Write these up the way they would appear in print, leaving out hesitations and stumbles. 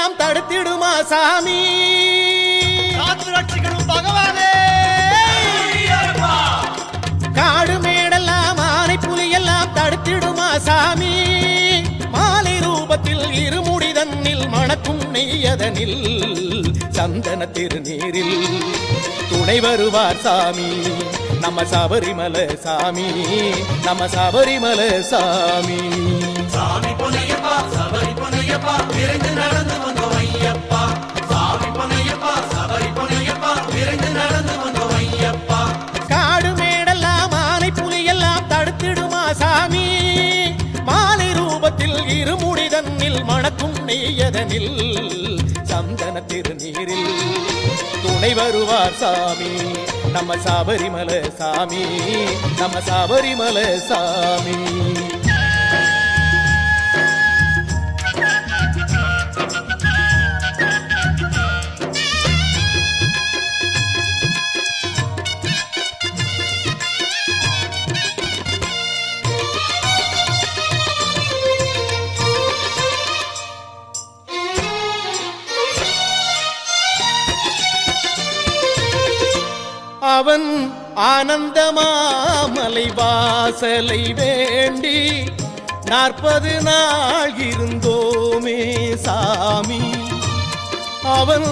எல்லாம் தடுத்திடுமா சாமி காத்து ரட்சிக்கணும் பகவானே காடு மேடெல்லாம் ஆனை புலி எல்லாம் தடுத்திடுமா சாமி மாலை ரூபத்தில் இருமுடி தன்னில் மணக்கும் நெய்யதனில் சந்தன திருநீரில் துணை வருவார் சாமி நம்ம சபரிமலை சாமி நம்ம சபரிமலை சாமி சாமி பொன்னையப்பா சபரி பொன்னையப்பா விரைந்து நடந்து வந்தோம் ஐயப்பா சாமி பொன்னையப்பா சபரி பொன்னையப்பா விரைந்து நடந்து வந்தோம் ஐயப்பா காடு மேடெல்லாம் ஆனை புலி எல்லாம் தடுத்திடுமா சாமி மாலை ரூபத்தில் இருமுடி தன்னில் மணக்கும் நெய்யதனில் சந்தன திருநீரில் துணை வருவார் சாமி நம்ம சபரிமலை சாமி நம்ம சபரிமலை சாமி அவன் ஆனந்தமாமலை வாசலை வேண்டி 40 நாள் இருந்தோமே சாமி அவன்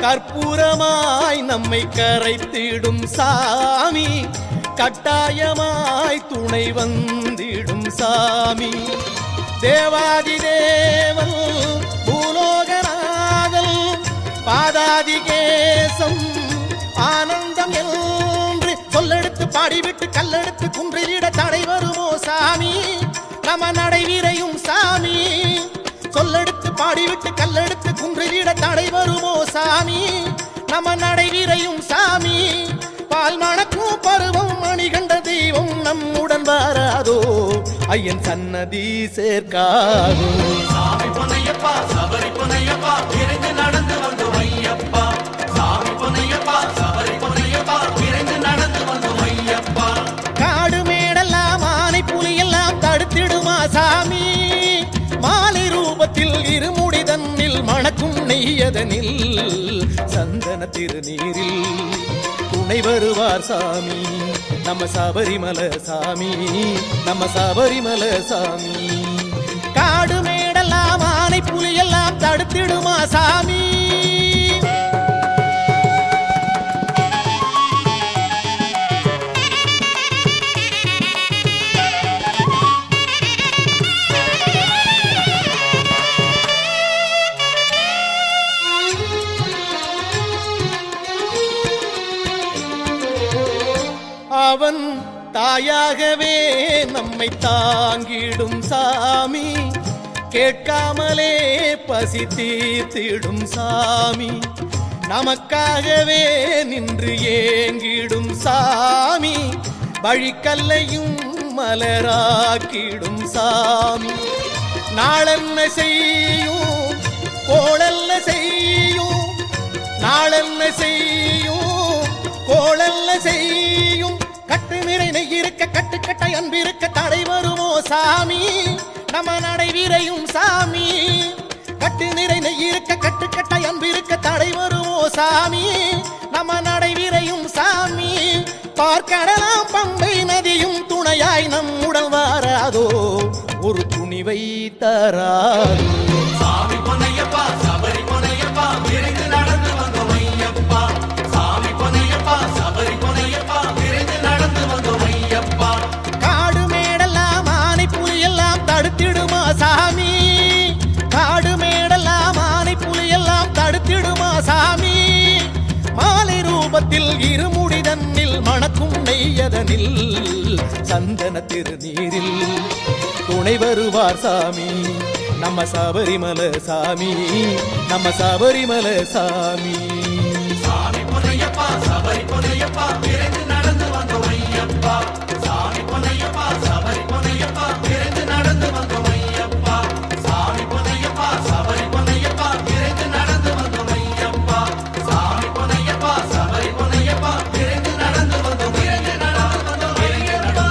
கற்பூரமாய் நம்மை கரைத்திடும் சாமி கட்டாயமாய் துணை வந்திடும் சாமி தேவாதி தேவன் பூலோகநாதன் பாதாதிகேசம் ஆனந்தம் என்று சொல்லெடுத்து பாடிவிட்டு கல்லெடுத்து குன்றிலிட தடை வருமோ சாமி நம நடைவிரையும் சாமி சொல்லெடுத்து பாடிவிட்டு கல்லெடுத்து குன்றிலிட தடை வருமோ சாமி நம நடைவிரையும் சாமி பால் மணக்கும் பருவம் மணிகண்ட தெய்வம் நம்முடன் வராதோ ஐயன் சன்னதி சேர்க்காதோ சாமி பொன்னையப்பா சபரி பொன்னையப்பா விரைந்து நடந்து வந்தோம் ஐயப்பா சாமி பொன்னையப்பா சபரி பொன்னையப்பா விரைந்து நடந்து வந்தோம் ஐயப்பா காடு மேடெல்லாம் ஆனை புலி எல்லாம் தடுத்திடுமா சாமி மாலை ரூபத்தில் இருமுடி தன்னில் மணக்கும் நெய்யதனில் சந்தன திருநீரில் துணை வருவார் சாமி நம்ம சபரிமலை சாமி நம்ம சபரிமலை சாமி காடு மேடெல்லாம் ஆனை புலி எல்லாம் தடுத்திடுமா சாமி அவன் தாயாகவே நம்மை தாங்கிடும் சாமி கேட்காமலே பசி தீர்த்திடும் சாமி நமக்காகவே நின்று ஏங்கிடும் சாமி வழிக்கல்லையும் மலராக்கிடும் சாமி நாளென்ன செய்யும் கோளல்ல செய்யும் நாளென்ன செய்யும் கோளல்ல செய்யும் கட்டு நிறை நெய்யிருக்க கட்டுக்கட்டை அன்பிருக்க தடை வருமோ சாமி நம்ம நடைவிரையும் சாமி கட்டு நிறை நெய்யிருக்க கட்டுக்கட்டை அன்பிருக்க தடை வருமோ சாமி நம்ம நடைவிரையும் சாமி பார்க்கடலாம் பம்பை நதியும் துணையாய் நம்முடன் வாராதோ ஒரு துணிவை தராதோ சாமி பொன்னையப்பா சபரி பொன்னையப்பா விரைந்து நடந்து வந்தோம் ஐயப்பா சாமி பொன்னையப்பா சபரி பொன்னையப்பா விரைந்து நடந்து வந்தோம் ஐயப்பா காடு மேடெல்லாம் ஆனை புலி எல்லாம் தடுத்திடுமா சாமி காடு மேடெல்லாம் ஆனை புலி எல்லாம் தடுத்திடுமா சாமி மாலை ரூபத்தில் இருமுடி தன்னில் மணக்கும் நெய்யதனில் சந்தன திருநீரில் துணை வருவார் சாமி நம்ம சபரிமலை சாமி நம்ம சபரிமலை சாமி சாமி பொன்னையப்பா சபரி பொன்னையப்பா விரைந்து நடந்து வந்தோம் ஐயப்பா சாமி பொன்னையப்பா சபரி பொன்னையப்பா விரைந்து நடந்து வந்தோம் ஐயப்பா சாமி பொன்னையப்பா சபரி பொன்னையப்பா விரைந்து நடந்து வந்தோம் ஐயப்பா சாமி பொன்னையப்பா சபரி பொன்னையப்பா விரைந்து நடந்து வந்தோம் ஐயப்பா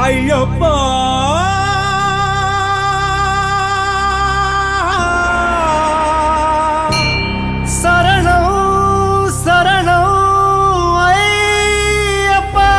ஐயப்பா சரணம் சரணம் ஐயப்பா.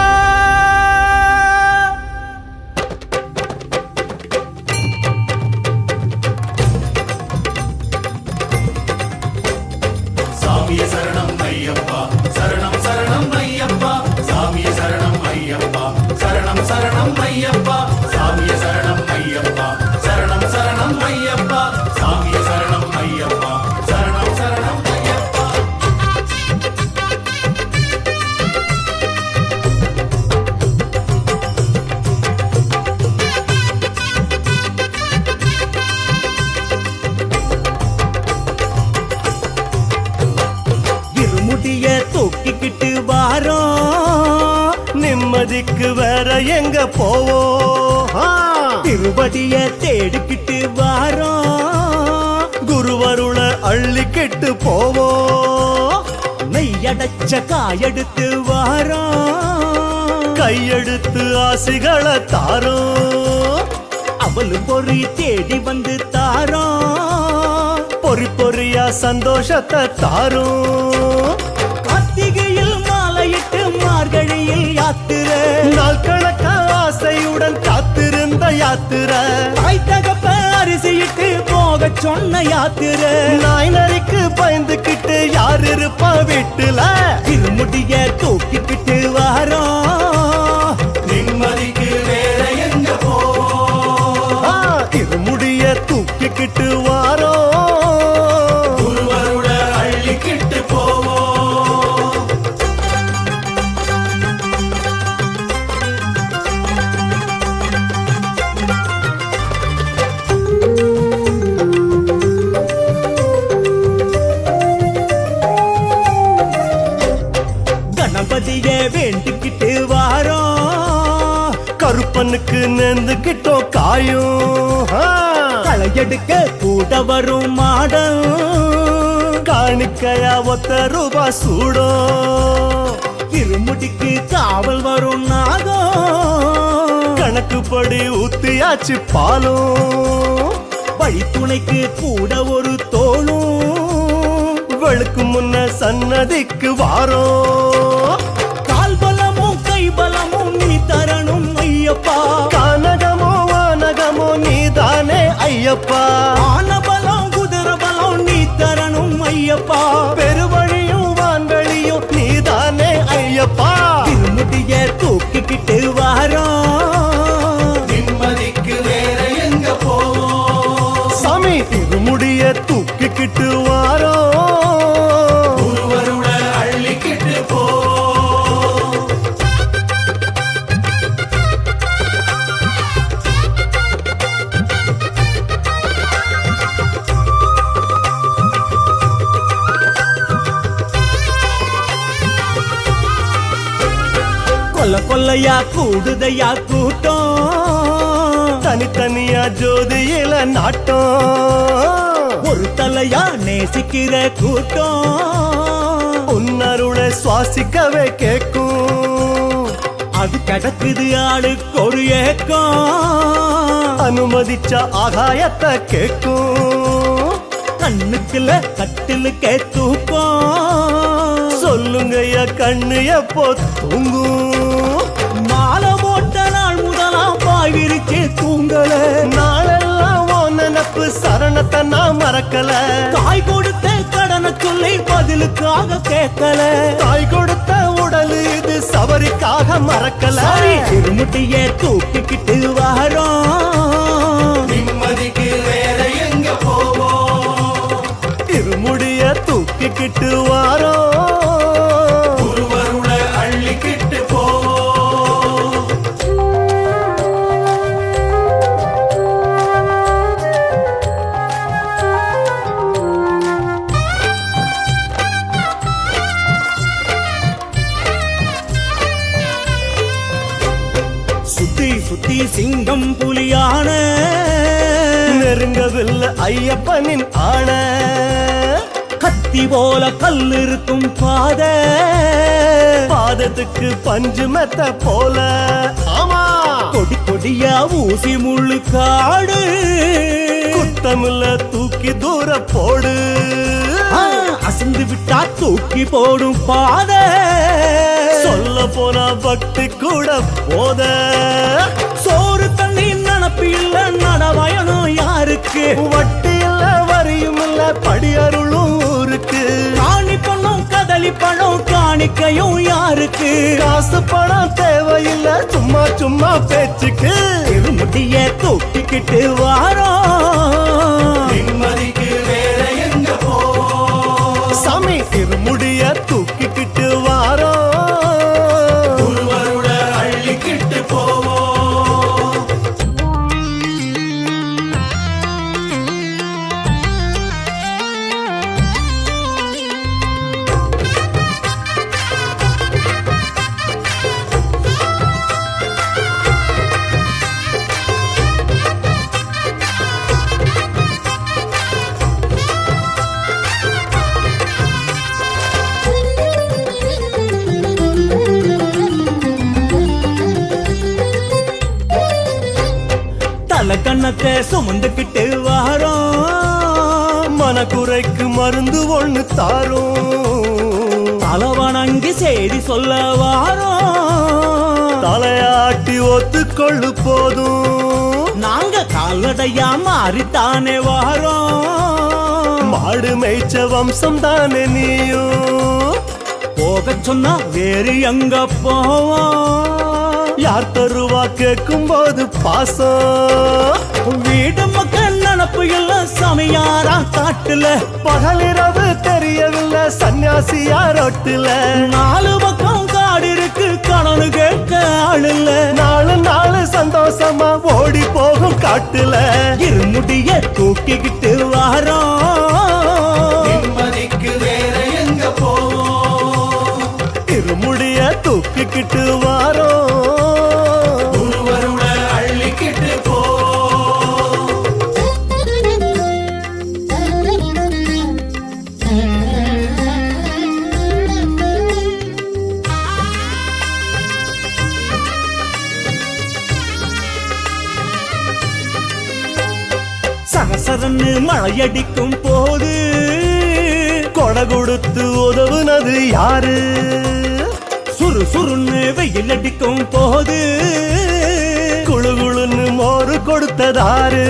சாமியே சரணம் ஐயப்பா சரணம் சரணம் ஐயப்பா சாமியே சரணம் ஐயப்பா சரணம் சரணம் ஐயப்பா சாமியே சரணம் ஐயப்பா சரணம் சரணம் ஐயப்பா சாமியே சரணம் ஐயப்பா சரணம் சரணம் ஐயப்பா. இருமுடிய தூக்கிக்கிட்டு வாரோம், நிம்மதிக்கு வேற எங்க போவோம்? திருவடிய தேடிக்கிட்டு வாரோம், குருவருள அள்ளிக்கிட்டு போவோம். நெய்யடைச்ச காயெடுத்து வாரோம், கையெடுத்து ஆசைகளை தாரோம். அவளு பொறி தேடி வந்து தாரோம், பொறி பொறியா சந்தோஷத்தை தாரும். கார்த்திகையில் மாலையிட்டு மார்கழியில் யாத்திரை, நாள் கணக்க ஆசையுடன் காத்திருந்த யாத்திரை, தாய் தகப்ப அரிசியிட்டு போக சொன்ன யாத்திரை, நாய் நரிக்கு பயந்துக்கிட்டு யார் இருப்பா வீட்டுல? திருமுடிய தூக்கிக்கிட்டு வாரோம், நிம்மதிக்கு வேற எங்க போவோம்? திருமுடிய தூக்கிக்கிட்டு வாரோம், குருவருள அள்ளிக்கிட்டு போவோம். கணபதிய வேண்டிக்கிட்டு வாரோம், கருப்பனுக்கு நெந்துக்கிட்டோம் காயும். களையெடுக்க கூட வரும் மாடம், காணிக்கையா ₹1 சூடும். திருமுடிக்கு காவல் வரும் நாகம், கணக்குப்படி ஊத்தியாச்சு பாலும். வழித்துணைக்கு கூட ஒரு தோளும், வெளுக்கு முன்ன சன்னதிக்கு வாரோம். கால் பலமும் கை பலமும் நீ தரணும் ஐயப்பா, கானகமோ வானகமோ நீதானே ஐயப்பா. ஆனபலம் குதிரை பலம் நீ தரணும் ஐயப்பா, பெருவழியும் வான்வெளியும் நீதானே ஐயப்பா. திருமுடிய தூக்கிக்கிட்டு வாரோம், நிம்மதிக்கு வேற எங்க போவோம்? சாமி திருமுடிய தூக்கிக்கிட்டு வாரோம், குருவருள அள்ளிக்கிட்டு போவோம். கொல்ல கொல்லையா கூடுதையா கூட்டம், தனித்தனியா ஜோதியில நாட்டம். ஒரு தலையா நேசிக்கிற கூட்டம், உன்னருளை சுவாசிக்கவே கேட்கும். அது கிடக்குது ஆளுக்கு ஒரு ஏக்கம், அனுமதிச்ச ஆகாயத்தை கேட்கும். கண்ணுக்குள்ள கட்டிலுக்கே தூக்கம், சொல்லுங்கய்யா கண்ணு எப்போ தூங்கும்? மாலை போட்ட நாள் முதலாம் பாய் விரிச்சு தூங்கல, நாளெல்லாம் ஓ நினப்பு சரணத்தை நான் மறக்கல. தாய் கொடுத்த கடனை சொல்லி பதிலுக்காக கேட்கல, தாய் கொடுத்த உடல் இது சபரிக்காக மறக்கல. திருமுட்டிய தூக்கிக்கிட்டு வாரோம், நிம்மதிக்கு வேற எங்க போவோம்? திருமுடிய தூக்கிக்கிட்டு வாரோம், குருவருள அள்ளிக்கிட்டு போவோம். சுத்தி சுத்தி சிங்கம் புலியான, நெருங்கவில்லை ஐயப்பனின் ஆண. கத்தி போல கல் இருக்கும் பாதை, பாதத்துக்கு பஞ்சு மெத்த போல. ஆமா கொடி கொடியா ஊசி முள்ளு காடு குத்தமில்ல தூக்கி தூர போடு அசந்து விட்டா தூக்கி போடும் பாதை சொல்ல போனா பக்தி கூட போத சோறு தண்ணி நினப்பு இல்ல நடவயனும் யாருக்கு வட்டி இல்ல வரியும் இல்ல படியருளும் ஊருக்கு காணி பண்ணும் கதலி பழம் காணிக்கையும் யாருக்கு காசு பணம் தேவையில்லை சும்மா சும்மா பேச்சுக்கு திருமுடிய தூக்கிக்கிட்டு வாரோம் நிம்மதிக்கு வேற எங்க போவோம் சாமி திருமுடிய தூக்கிக்கிட்டு வாரோம் ஒருவருட அள்ளிக்கிட்டு போவோம் தல கண்ணத்தை சுமந்துக்கிட்டு வாரோம் மனக்குறைக்கு மருந்து ஒண்ணு தாரும் தலவணங்கி செய்தி சொல்ல வாரோம் தலையாட்டி ஒத்துக்கொள்ளு போதும் நாங்க கால்நடையா மாறித்தானே வாரோம் மாடு மேய்ச்ச வம்சம் தானே நீயும் போக சொன்னா வேறு எங்க போவோம் யார் தருவா கேட்கும் போது பாசம் வீடு மக்கள் நினப்பு எல்லாம் சமையாரா காட்டுல பகலிரவு தெரியவில்லை சன்னியாசியா ரொட்டுல நாலு பக்கம் காடு இருக்கு கணனு கேட்க ஆளுல நாலு நாலு சந்தோஷமா ஓடி போகும் காட்டுல இருமுடிய தூக்கிக்கிட்டு வாரோம் நிம்மதிக்கு வேற எங்க போவோம் இருமுடிய தூக்கிக்கிட்டு வாரோம் ஒருவருட அள்ளிக்கிட்டு போவோம் சரசரன்னு மழையடிக்கும் போது கொடை கொடுத்து உதவுனது யாரு சுறுசுறுன்னு வெயில் அடிக்கும் போது குழுகுழுன்னு மோறு கொடுத்ததாரு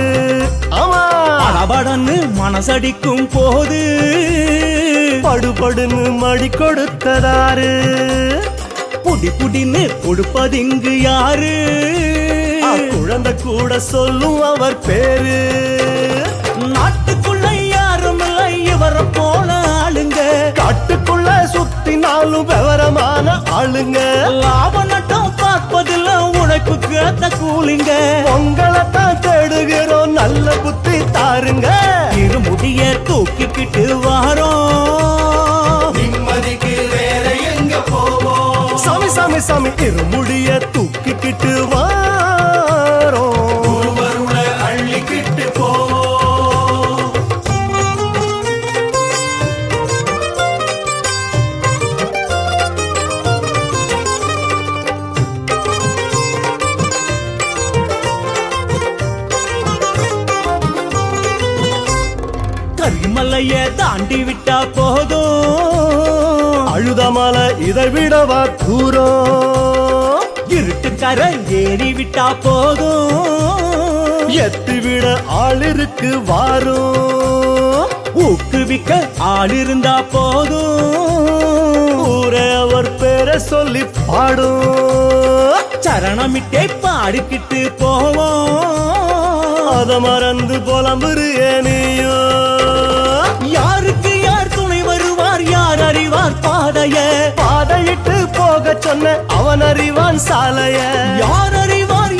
ஆமா படபடன்னு மனசடிக்கும் போது படுபடுன்னு மடி கொடுத்ததாரு புடி புடின்னு கொடுப்பதிங்கு யாரு குழந்தை கூட சொல்லும் அவர் பேரு நாட்டுக்குள்ள யாரும் இல்லை இவரை போல ஆளுங்க காட்டுக்குள்ள சுத்தினாலும் விவரமான ஆளுங்க லாப நட்டம் பார்ப்பதில்ல உழைப்புக்கு ஏத்த கூலிங்க உங்களை தான் தேடுகிறோம் நல்ல புத்தி தாருங்க இருமுடிய தூக்கிக்கிட்டு வாரோம் நிம்மதிக்கு வேற எங்க போவோம் சாமி சாமி சாமி இருமுடிய தூக்கிக்கிட்டு வாரோம் ஒருவருட அள்ளிக்கிட்டு போவோம் கரிமலைய தாண்டி விட்டா போதும் அழுதமலை இதை விடவா தூரம் இருட்டுக்கரை ஏறி விட்டா போதும் எத்தி விட ஆள் இருக்கு வாரும் ஊக்குவிக்க ஆள் இருந்தா போதும் ஊரே அவர் பேரை சொல்லி பாடும் சரணமிட்டே பாடிக்கிட்டு போவோம் அத மறந்து புலம்புறிய நீயோ யாருக்கு யார் துணை வருவார் யார் அறிவார் பாதைய பாதையிட்டு போக சொன்ன அவன் அறிவான் சாலைய யார் அறிவார்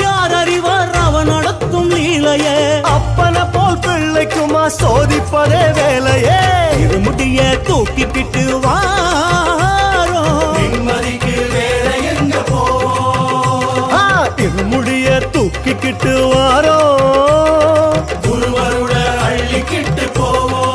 அவன் நடத்தும் லீலைய அப்பனை போல் பிள்ளைக்குமா சோதிப்பதே வேலையே இருமுடிய தூக்கிக்கிட்டு வாரோம் நிம்மதிக்கு வேற எங்க போவோம் இருமுடிய தூக்கிக்கிட்டு வாரோம் ஒருவருட அள்ளிக்கிட்டு போவோம்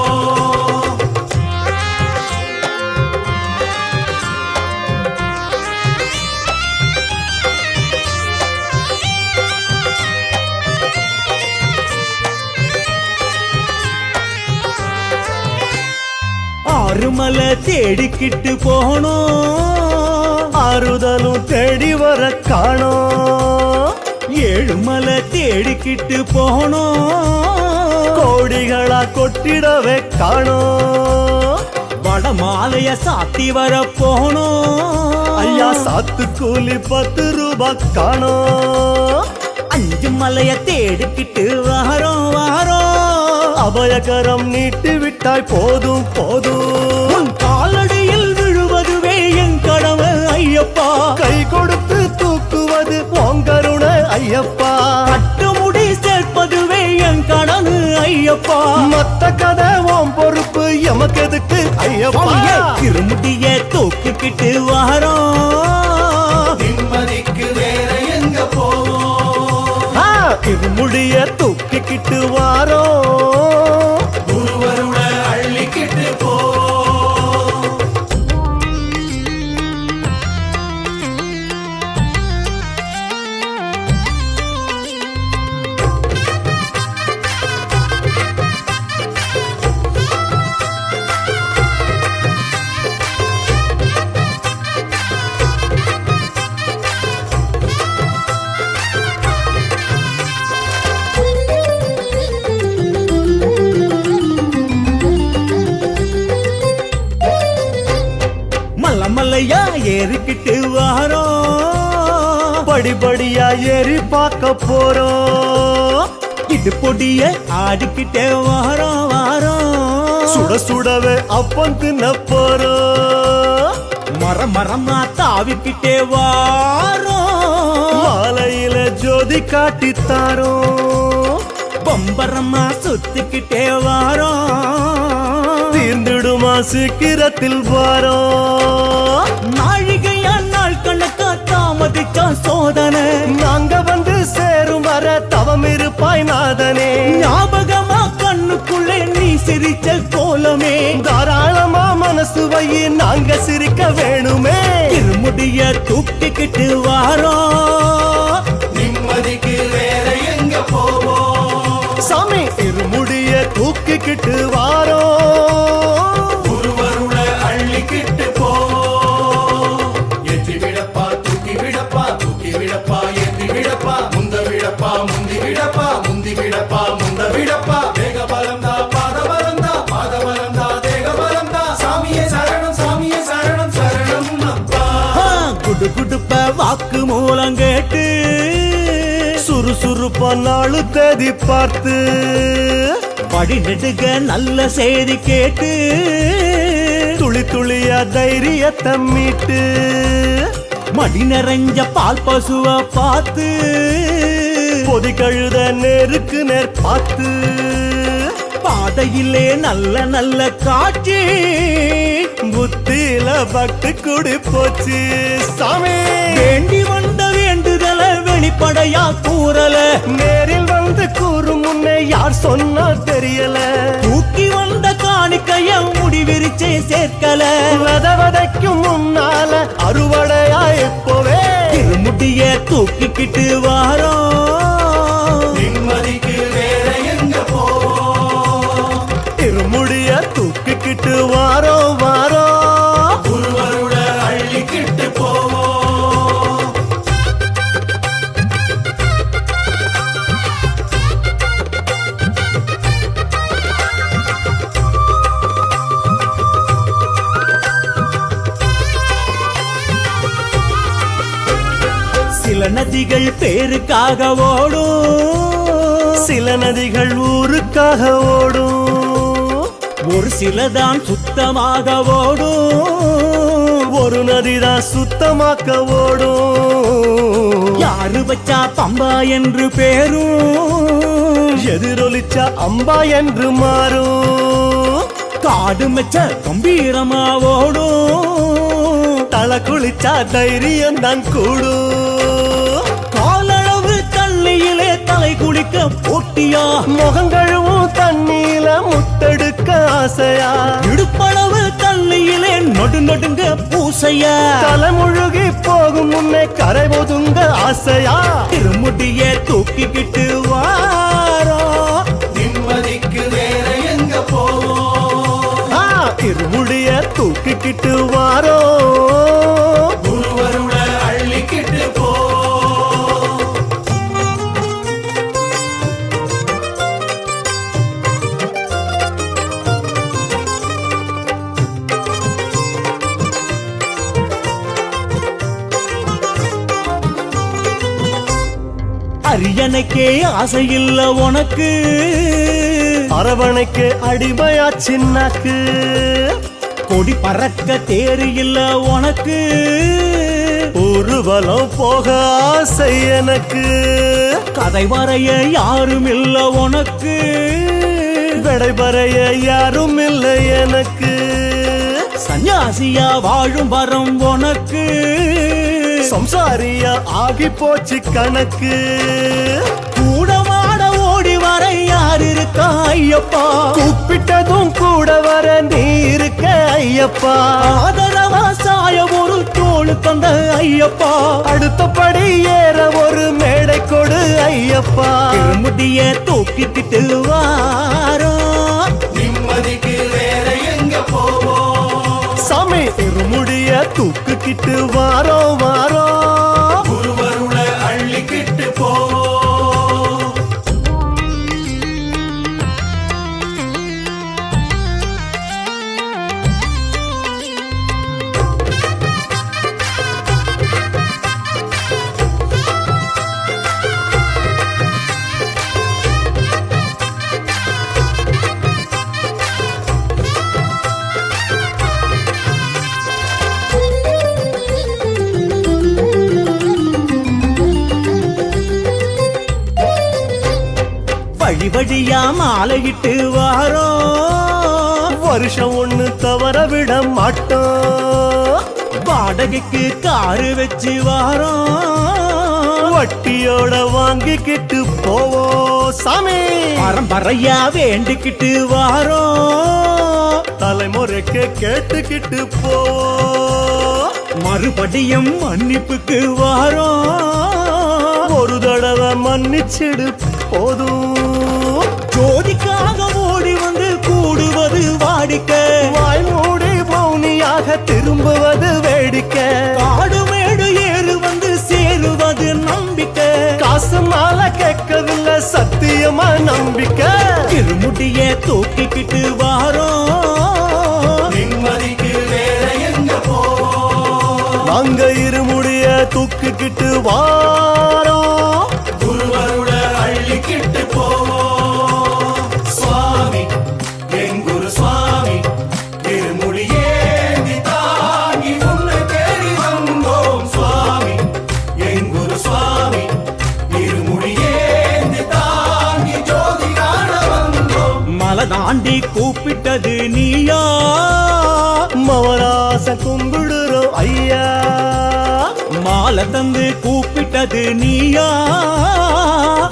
ஏழுமலை தேடிக்கிட்டு போகணும், ஆறுதலும் தேடி வர காணோம். ஏழுமலை தேடிக்கிட்டு போகணும், கோடிகளா கொட்டிடவே காணோம். வடமாலைய சாத்தி வர போகணும், ஐயா சாத்து கூலி 10 ரூபாய் காணோம். 5 மலைய தேடிக்கிட்டு வாரோம் வாரோம், அபயகரம் நீட்டி விட்டாய் போதும் போதும். உன் காலடியில் விழுவதுவே என் கடமை ஐயப்பா, கை கொடுத்து தூக்குவது பொங்கருணை ஐயப்பா. கட்டுமுடி சேர்ப்பதுவே என் கடனு ஐயப்பா, மத்த கதை ஓம் பொறுப்பு எமக்கு எதுக்கு ஐயப்பா. திருமுடிய தூக்கிக்கிட்டு வாரோம், நிம்மதிக்கு வேற எங்க போவோம், திருமுடிய தூக்கிக்கிட்டு வாரோம், குருவருட அள்ளிக்கிட்டு போவோம். மலையா ஏறிக்கிட்டு வாரோம், படிப்படியா ஏறி பார்க்க போறோம். இடுப்பொடிய ஆடிக்கிட்டே வாரோம் வாரோம், சுட சுடவே அப்பம் தின்ன போறோம். மரமா தாவிக்கிட்டே வாரோம், மாலையில ஜோதி காட்டித்தாரோம். பம்பரமா சுத்திக்கிட்டே வாரோம், தீர்ந்திடுமா சீக்கிரத்தில் வாரோம். நாழிகையா நாள் கணக்கா தாமதிச்சா சோதனை, நாங்க வந்து சேரும் வர தவம் இருப்பாய் நாதனே. ஞாபகமா கண்ணுக்குள்ளே நீ சிரிச்ச கோலமே, தாராளமா மனசு வை நாங்க சிரிக்க வேணுமே. திருமுடிய தூக்கிக்கிட்டு வாரோம், நிம்மதிக்கு வேற எங்க போவோம், சாமி திருமுடிய தூக்கிக்கிட்டு வாரோம், குருவருட அள்ளிக்கிட்டு போவோம். ஏற்றி விடப்பா தூக்கி விடப்பா தூக்கி விடப்பா ஏற்றி விடப்பா முந்த விடப்பா முந்தி விடப்பா முந்தி விடப்பா முந்த விடப்பா. தேக பலந்தா பாத பலந்தா பாத பலந்தா தேக பலந்தா. சாமியே சரணம் சாமியே சரணம் சரணம் அப்பா. குடு குடுப்ப வாக்கு மூலம் கேட்டு, சுறுசுறுப்பா நாளு தேதி பார்த்து, படி நெடுக நல்ல செய்தி கேட்டு, துளி துளியா தைரியத்தை மீட்டு, மடி நிறைஞ்ச பால் பசுவ பார்த்து, பொதி கழுத நேருக்கு நேர் பார்த்து, பாதையிலே நல்ல நல்ல காட்சி, புத்தியில பக்தி குடி போச்சு சாமி. வேண்டி வந்த வேண்டுதல வெளிப்படையா கூறல, நேரில் வந்து கூறும் முன்னே யார் சொன்னா தெரியல. தூக்கி வந்த காணிக்கைய முடிவிரிச்சே சேர்க்கல, வதைக்கும் முன்னால அறுவடையா இப்போவே. திருமுடிய தூக்கிக்கிட்டு வாரோம், நிம்மதிக்கு வேற எங்க போவோம், திருமுடிய தூக்கிக்கிட்டு வாரோம் வாரோம், குருவருட அள்ளிக்கிட்டு போவோம். சில நதிகள் பேருக்காக ஓடும், சில நதிகள் ஊருக்காக ஓடும், ஒரு சிலதான் சுத்தமாக ஓடும், ஒரு நதிதான் சுத்தமாக்க ஓடும். யாரு வச்சா பம்பா என்று பேரும், எதிரொலிச்சா அம்பா என்று மாறும். காடு மெச்ச கம்பீரமா ஓடும், தலை குளிச்சா தைரியம் தான் கூடும். காலளவு தள்ளியிலே தலை குளிக்க போட்டியா, முகங்கழுவும் தண்ணீல முத்தெடுக்க ஆசையா, இடுப்பளவு தள்ளியிலே நொடு நொடுங்க பூசையா, தலைமுழுகி போகும் முன்னே கரை ஒதுங்க ஆசையா. திருமுடிய தூக்கிக்கிட்டு வாரோம், நிம்மதிக்கு வேற எங்க போவோம், திருமுடிய தூக்கிக்கிட்டு வாரோம் குருவருள அள்ளிக்கிட்டு போ அரியணைக்கே ஆசையில்ல உனக்கு, அரவணைக்கு அடிமையா சின்னாக்கு, கொடி பறக்க தேரு இல்ல உனக்கு, ஊர்வலம் போக ஆசை எனக்கு, கதை வரைய யாரும் இல்ல உனக்கு, விடைபறைய யாரும் இல்லை எனக்கு, சன்னியாசியா வாழும் வரம் உனக்கு, சம்சாரியா ஆகி போச்சு கணக்கு, கூடமாட ஓடி வர யார் இருக்கா ஐயப்பா, கூப்பிட்டதும் கூட வர நீ இருக்க ஐயப்பா, ஆதரவா சாய ஒரு தோளு தந்த ஐயப்பா, அடுத்தபடி ஏற ஒரு மேடை கொடு ஐயப்பா, திருமுடிய தூக்கிக்கிட்டு வாரோம் நிம்மதிக்கு வேற எங்க போவோம் சாமி திருமுடிய தூக்கிக்கிட்டு வாரோம் வாரோம் குருவருள அள்ளிக்கிட்டு போ வழி வழியா மாலையிட்டு வாரோம், வருஷம் ஒண்ணு தவற விட மாட்டோம், வாடகைக்கு காரு வச்சு வாரோம், வட்டியோட வாங்கிக்கிட்டு போவோம் சாமி, பரம்பரையா வேண்டிக்கிட்டு வாரோம், தலைமுறைக்கு கேட்டுக்கிட்டு போவோம், மறுபடியும் மன்னிப்புக்கு வாரோம், ஒரு தடவை மன்னிச்சிடு போதும், ஜோதிக்காக ஓடி வந்து கூடுவது வாடிக்கை, வாய் மூடி மௌனியாக திரும்புவது வேடிக்கை, காடு மேடு ஏறு வந்து சேருவது நம்பிக்கை, காசு மாலை கேட்கவில்லை சத்தியமா நம்பிக்கை, திருமுடிய தூக்கிக்கிட்டு வாரோம், நிம்மதிக்கு வேற எங்க போவோம் நாங்க இருமுடிய தூக்கிக்கிட்டு வாரோம் குருவருள அள்ளிக்கிட்டு போவோம் சுவாமி எங்குரு சுவாமி திருமுடியேந்தி தாங்கி உன்னை தேடி வந்தோம் சுவாமி எங்குரு சுவாமி திருமுடியேந்தி தாங்கி ஜோதி காண வந்தோம் மலை தாண்டி கூப்பிட்டது நீயா, மவராச கும்பிடுறோம் ஐயா, மாலை தந்து கூப்பிட்டது நீயா,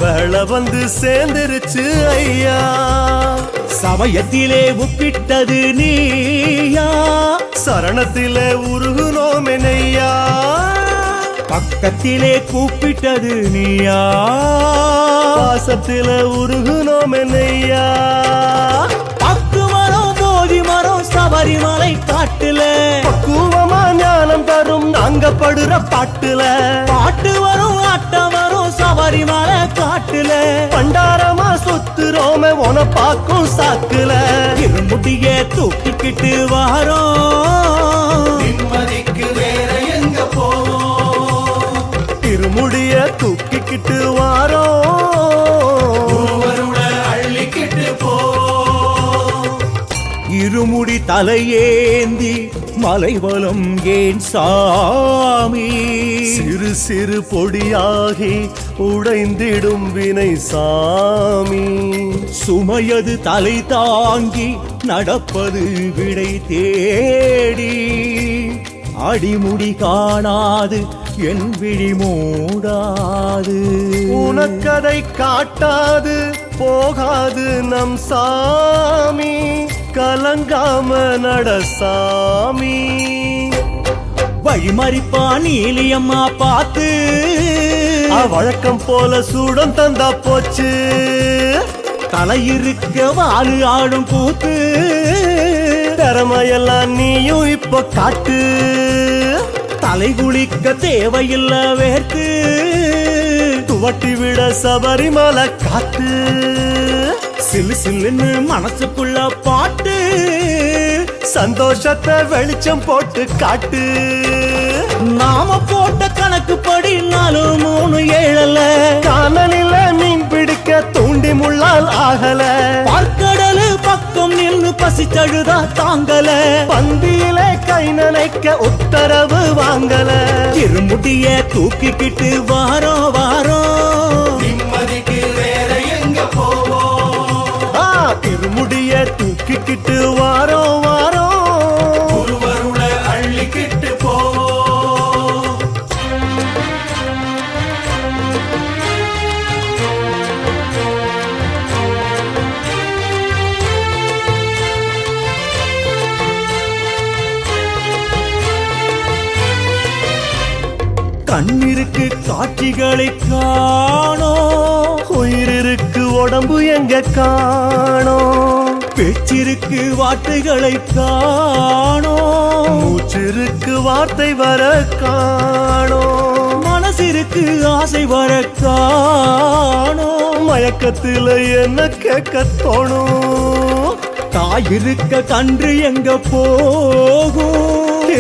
வேளை வந்து சேர்ந்துருச்சு ஐயா, சமயத்திலே உப்பிட்டது நீயா, சரணத்திலே உருகுனோம் என்னையா, பக்கத்திலே கூப்பிட்டது நீயா, பாசத்திலே உருகுனோம் என்னையா, பக்கு மரம் போதி மரம் சபரிமலை காட்டுல, பக்குவமா ஞானம் தரும் நாங்க படுற பாட்டுல, பாட்டு வரும் ஆட்டம் வரும் சபரிமலை காட்டுல, பண்டாரமா சுத்துறோமே உன பாக்கும் சாக்குல, இருமுடிய தூக்கிக்கிட்டு வாரோம், நிம்மதிக்கு வேற எங்க போவோம் திருமுடிய தூக்கிக்கிட்டு வாரோம் குருவருள அள்ளிக்கிட்டு போ இருமுடி தலையேந்தி மலைவலம் ஏன் சாமி, சிறு சிறு பொடியாகி உடைந்திடும் வினை சாமி, சுமையது தலை தாங்கி நடப்பது விடை தேடி, அடிமுடி காணாது என் விழி மூடாது, உனக்கதை காட்டாது போகாது நம் சாமி, கலங்காம நட சாமி, வழிமறிப்பா நீலியம்மா பார்த்து வழக்கம் போல சூடம் தந்தா போச்சு, தலையிருக்க வாழு ஆடும் கூத்து, திறமையெல்லாம் நீயும் இப்ப காட்டு. தலை குளிக்க தேவையில்ல வேர்த்து துவட்டி விட சபரிமலை காத்து. சிலு சிலுன்னு மனசுக்குள்ள பாட்டு சந்தோஷத்தை வெளிச்சம் போட்டு காட்டு. நாம போட்ட கணக்குப்படி 4 3 7 காணலில மீன் பிடிக்க தூண்டி முள்ளால் ஆகல. பார்க்கடலு பக்கம் நின்னு பசிச்சழுதா தாங்கல. பந்தியில கை நனைக்க உத்தரவு வாங்கல. இருமுடிய தூக்கிக்கிட்டு வாரோம் வாரோம் நிம்மதிக்கு வேற எங்க போவோம்? திருமுடிய தூக்கிக்கிட்டு வாரோம் வாரோம். ஒருவருள அள்ளிக்கிட்டு போவோம். கண்ணிருக்கு காட்சிகளை காணோம். உயிருக்கு உடம்பு எங்க காணோம். பேச்சிருக்கு வார்த்தைகளை காணோம். மூச்சிருக்கு வார்த்தை வர காணோம். மனசிற்கு ஆசை வர காணோம். மயக்கத்துல என்ன கேட்க தோணும். தாயிருக்க கன்று எங்க போகும்?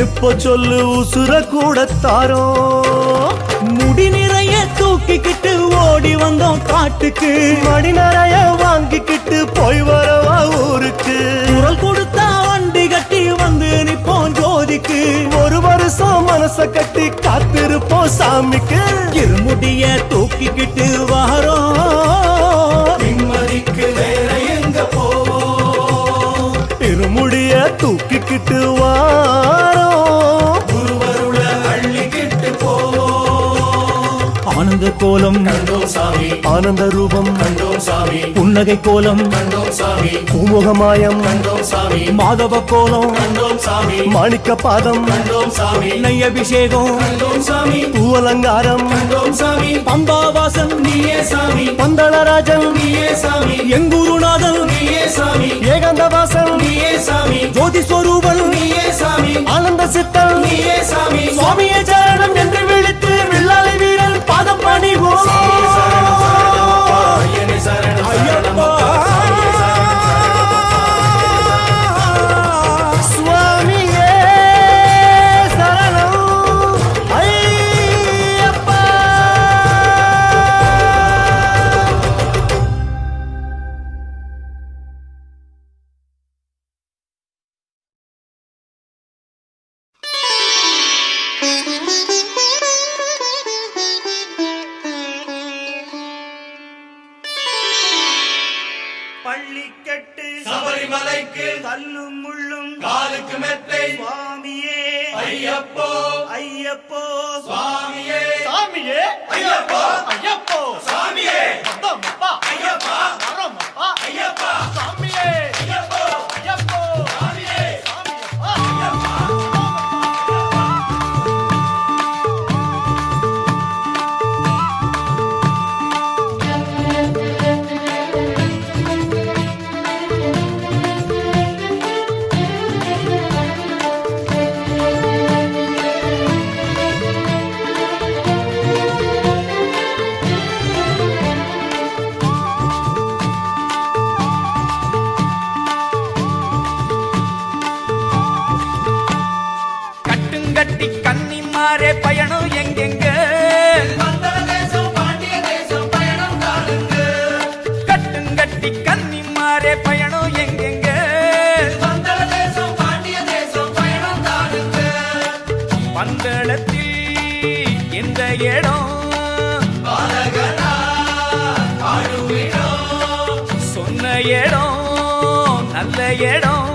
இப்ப சொல்லு உசுர கூட தாரோம். முடி நிறைய தூக்கிக்கிட்டு ஓடி வந்தோம் காட்டுக்கு. மடி நிறைய வாங்கிக்கிட்டு போய் வரவா ஊருக்கு. குரல் கொடுத்தா வண்டி கட்டி வந்து நிப்போம் ஜோதிக்கு. ஒரு வருஷம் மனச கட்டி காத்திருப்போம் சாமிக்கு. இருமுடிய தூக்கிக்கிட்டு வாரோம். நிம்மதிக்கு வேற எங்க போவோம்? இருமுடிய தூக்கிக்கிட்டு வாரோம். ஒருவருள அள்ளிக்கிட்டு போவோம். ஆனந்த கோலம் கண்டோம் சாமி, ஆனந்த ரூபம் கண்டோம் சாமி, புன்னகை கோலம் கண்டோம் சாமி, பூமுகமாயம் கண்டோம் சாமி, மாதவ கோலம் கண்டோம் சாமி, மாணிக்க பாதம் கண்டோம் சாமி, நெய் அபிஷேகம் கண்டோம் சாமி, பூவலங்காரம் கண்டோம் சாமி, பம்பாவாசன் நீயே சாமி, பந்தளராஜன் நீயே சாமி, எங்குருநாதன் நீயே சாமி, ஏகாந்தவாசன் நீயே சாமி, ஜோதி ஸ்வரூபன் நீயே சாமி, ஆனந்த சித்தன் நீயே சாமி, சுவாமியே சரணம் என்று விழித்து வில்லாளி வீரன் பாதம் பணிவோம். சாமியே சரணம் சரணமப்பா, ஐயனே சரணம் சரணமப்பா, சாமியே சரணம் சரணமப்பா. சுவாமியே சரணம் ஐயப்பா. பள்ளிக்கட்டு சபரிமலைக்கு கல்லும் முள்ளும் காலுக்கு மெத்தை சுவாமியே ஐயப்போ, ஐயப்போ சுவாமியே சாமியே ஐயப்போ, ஐயப்போ சாமியே அப்பா ஐயப்பா, வரமப்பா ஐயப்பா, சாமியே ஐயப்போ, ஐயப்போ சாமியே ஐயப்பா. கட்டுங்கட்டி கன்னிமாரே பயணம் எங்கெங்க? வந்தன தேசம் பாண்டிய தேசம் பயணம் காணுங்க. கட்டுங்கட்டி கன்னிமாரே பயணம் எங்கெங்க? வந்தன தேசம் பாண்டிய தேசம் பயணம் காணுங்க. பந்தளத்தில் எந்த இடம்? பாலகனா ஆடுவிடம், சொன்ன இடம் நல்ல இடம்.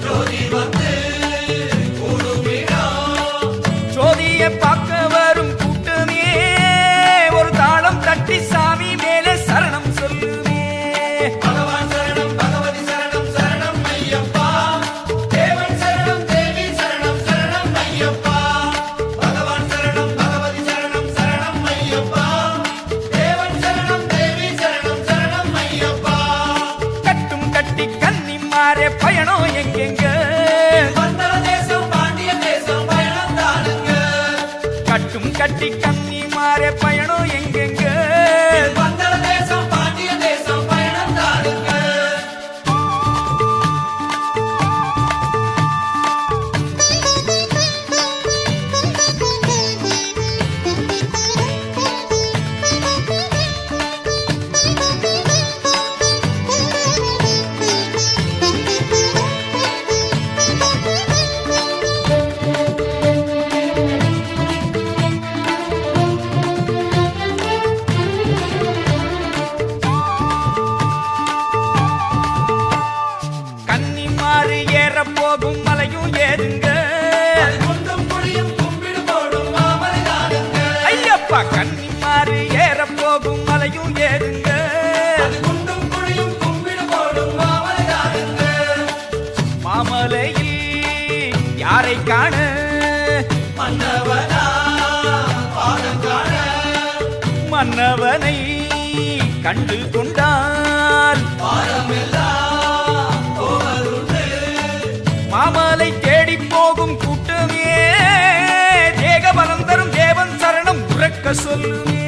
ஜோதி வந்து கூடுமிடம். ஜோதிய பார்க்க வரும் கூட்டமே ஒரு தாளம் தட்டி சாமி மேலே சரணம் சொல்லுமே. பகவான் சரணம், பகவதி சரணம், சரணம் ஐயப்பா. தேவன் சரணம், தேவி சரணம், சரணம் ஐயப்பா. பகவான் சரணம், பகவதி சரணம், சரணம் ஐயப்பா. தேவன் சரணம், தேவி சரணம், சரணம் ஐயப்பா. கட்டும் கட்டி கன்னிமாரே கட்டும் கட்டி கண்ணி மாற பயணம் எங்கெங்க வந்தள தேசம் பாண்டிய தேசம் பயணம் தாருங்க கன்னிமாறு ஏற போகும் மலையும் ஏறுங்க குண்டும் குழியும் கும்பிடு போடும் மாமலை தாருங்க ஐயப்பா கன்னிமாறு ஏற போகும் மலையும் ஏறுங்க குண்டும் குழியும் கும்பிடு போடும் மாமலை தாருங்க மாமலையில் யாரை காண மன்னவனா பாதம் காண மன்னவனை கண்டு கொண்டால் பாரமெல்லாம் போவதுண்டு மாமலை தேடி போகும் கூட்டமே தேக பலம் தரும் தேவன் சரணம் உறக்க சொல்லுமே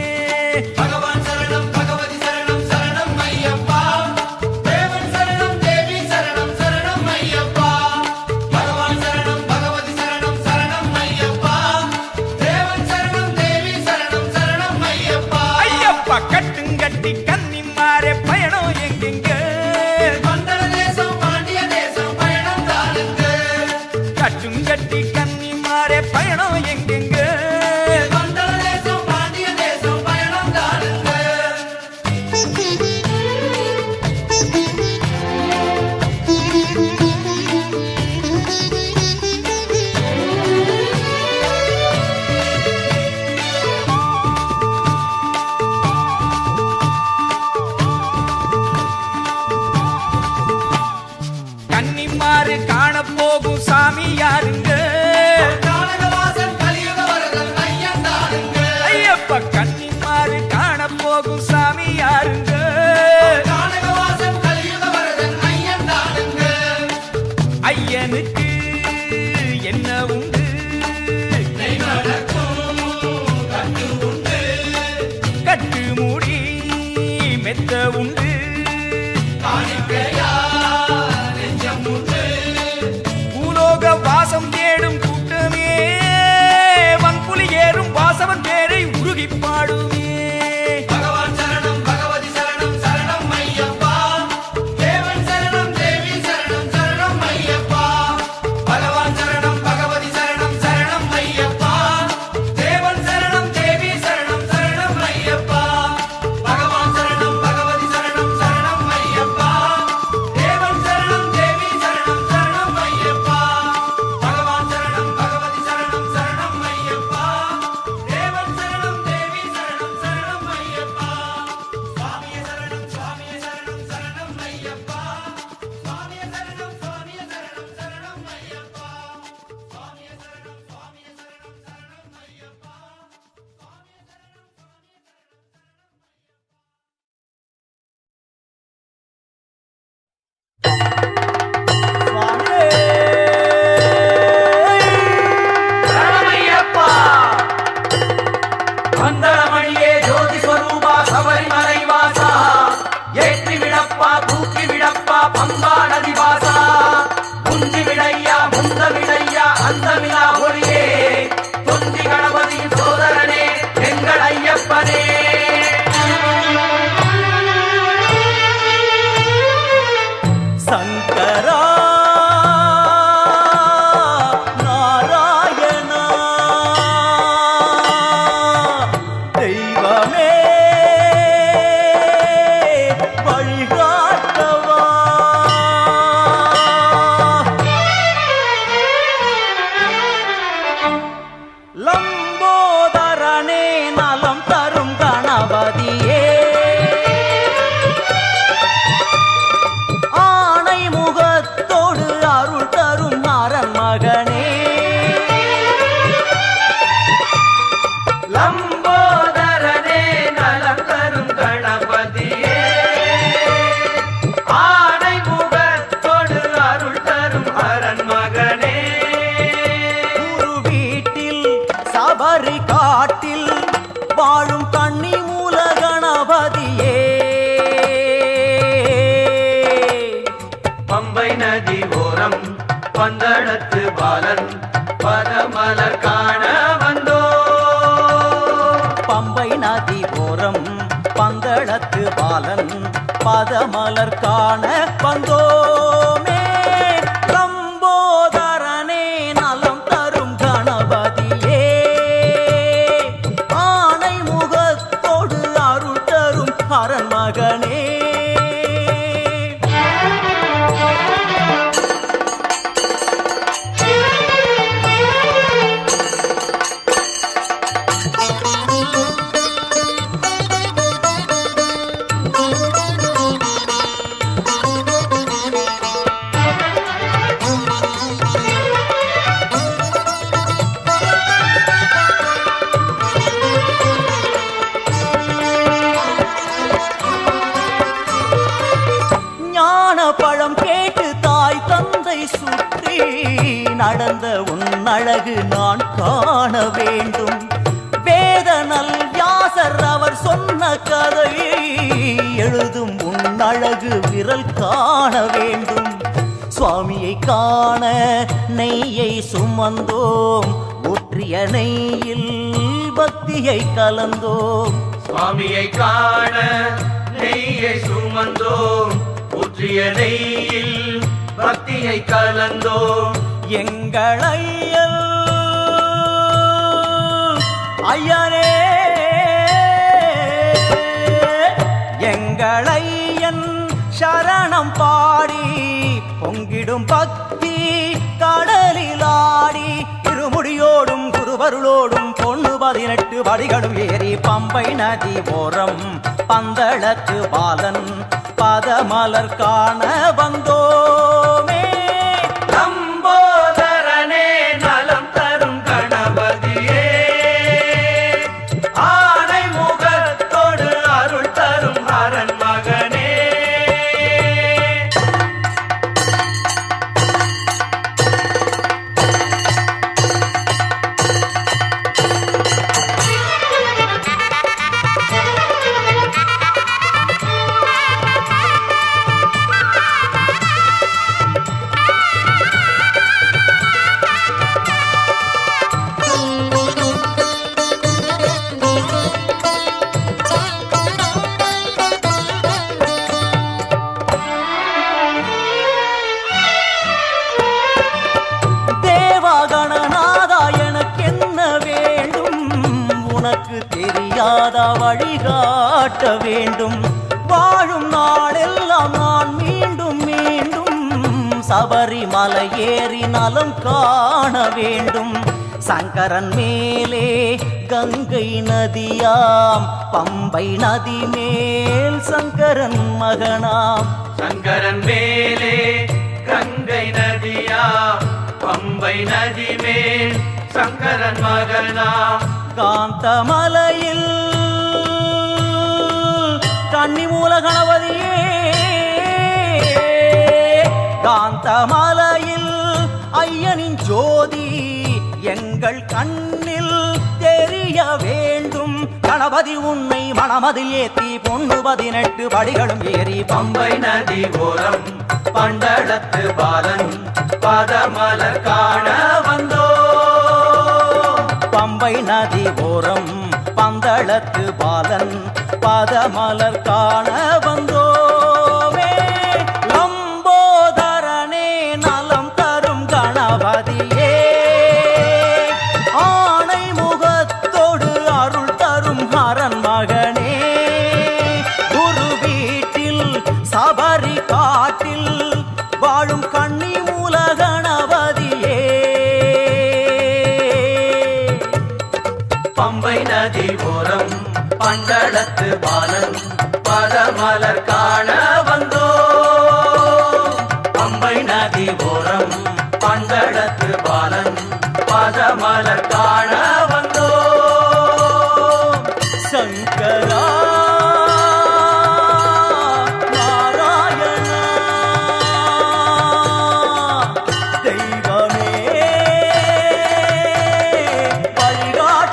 பகவான் சரணம் பகவதி சரணம் சரணம் ஐயப்பா தேவன் சரணம் தேவி சரணம் சரணம் ஐயப்பா பகவான் சரணம் பகவதி சரணம் சரணம் ஐயப்பா தேவன் சரணம் தேவி சரணம் சரணம் ஐயப்பா ஐயப்பா கட்டுங்கட்டி கன்னி மாற பயணம் எங்கெங்க வந்தள தேசம் பாண்டிய தேசம் பயணம் தாருங்க கட்டுங்கட்டி கன்னி மாற பயணம் எங்கெங்க வந்தள தேசம் பாண்டிய தேசம் பயணம் தாருங்க கன்னிமாறு காண போகும் சாமி யாருங்க கானகவா சபரி காட்டில் வாழும் கன்னி மூல கணபதியே பம்பை நதி ஓரம் பந்தளத்து பாலன் பதமலர் காண வந்தோ பம்பை நதி ஓரம் பந்தளத்து பாலன் பதமலர் காண வந்தோமே லம்போதரனே நலம் தரும் கணபதியே ஆனை முகத்தோடு அருள் தரும் அரண் மகனே பழம் கேட்டு தாய் தந்தை சுற்றி நடந்த உன் அழகு நான் காண வேண்டும் வேதனல் வியாசர் அவர் சொன்ன கதையை எழுதும் உன் அழகு விரல் காண வேண்டும் சுவாமியை காண நெய்யை சுமந்தோம் ஊற்றிய நெய்யில் பக்தியை கலந்தோம் சுவாமியை காண நெய்யை சுமந்தோம் ஊற்றிய நெய்யில் பக்தியை கலந்தோம் எங்கள் ஐயனே எங்கள் ஐயன் சரணம் பாடி பொங்கிடும் பக்தி கடலிலாடி இருமுடியோடும் குருவருளோடும் பொண்ணு 18 படிகளும் ஏறி பம்பை நதி ஓரம் பந்தளத்து பாலன் பதமலர் காண வந்தோமே லம்போதரனே நலம் தரும் கணபதியே ஆனை முகத்தோடு அருள் தரும் அரண் மகனே தெரியாத வழிகாட்ட வேண்டும் வாழும் நாளெல்லாம் நான் மீண்டும் மீண்டும் சபரிமலை ஏறி நலம் காண வேண்டும் சங்கரன் மேலே கங்கை நதியாம் பம்பை நதி மேல் சங்கரன் மகனாம் சங்கரன் மேலே கங்கை நதியாம் பம்பை நதி மேல் சங்கரன் மகனாம் காந்தமலையில் கன்னி மூல கணபதியே காந்தமலையில் ஐயனின் ஜோதி எங்கள் கண்ணில் தெரிய வேண்டும் கணபதி உன்னை மனமதில் ஏத்தி பொண்ணு 18 படிகளும் ஏறி பம்பை நதி ஓரம் பந்தளத்து பாலன் பதமலர் காண வந்தோ பம்பை நதி ஓரம் பந்தளத்து பாலன் பதமலர் காண வந்தோமே லம்போதரனே நலம் தரும் கணபதியே ஆனை முகத்தோடு அருள் தரும் அரண் மகனே குரு வீட்டில் சபரி காட்டில் வாழும் கன்னி மூல கணபதியே பம்பை நதி ஓரம் பந்தளத்து பாலன் பதமலர் காண வந்தோ பம்பை நதி ஓரம் பந்தளத்து பாலன் பதமலர் காண வந்தோ சங்கரா நாராயணா தெய்வமே வழிகாட்டு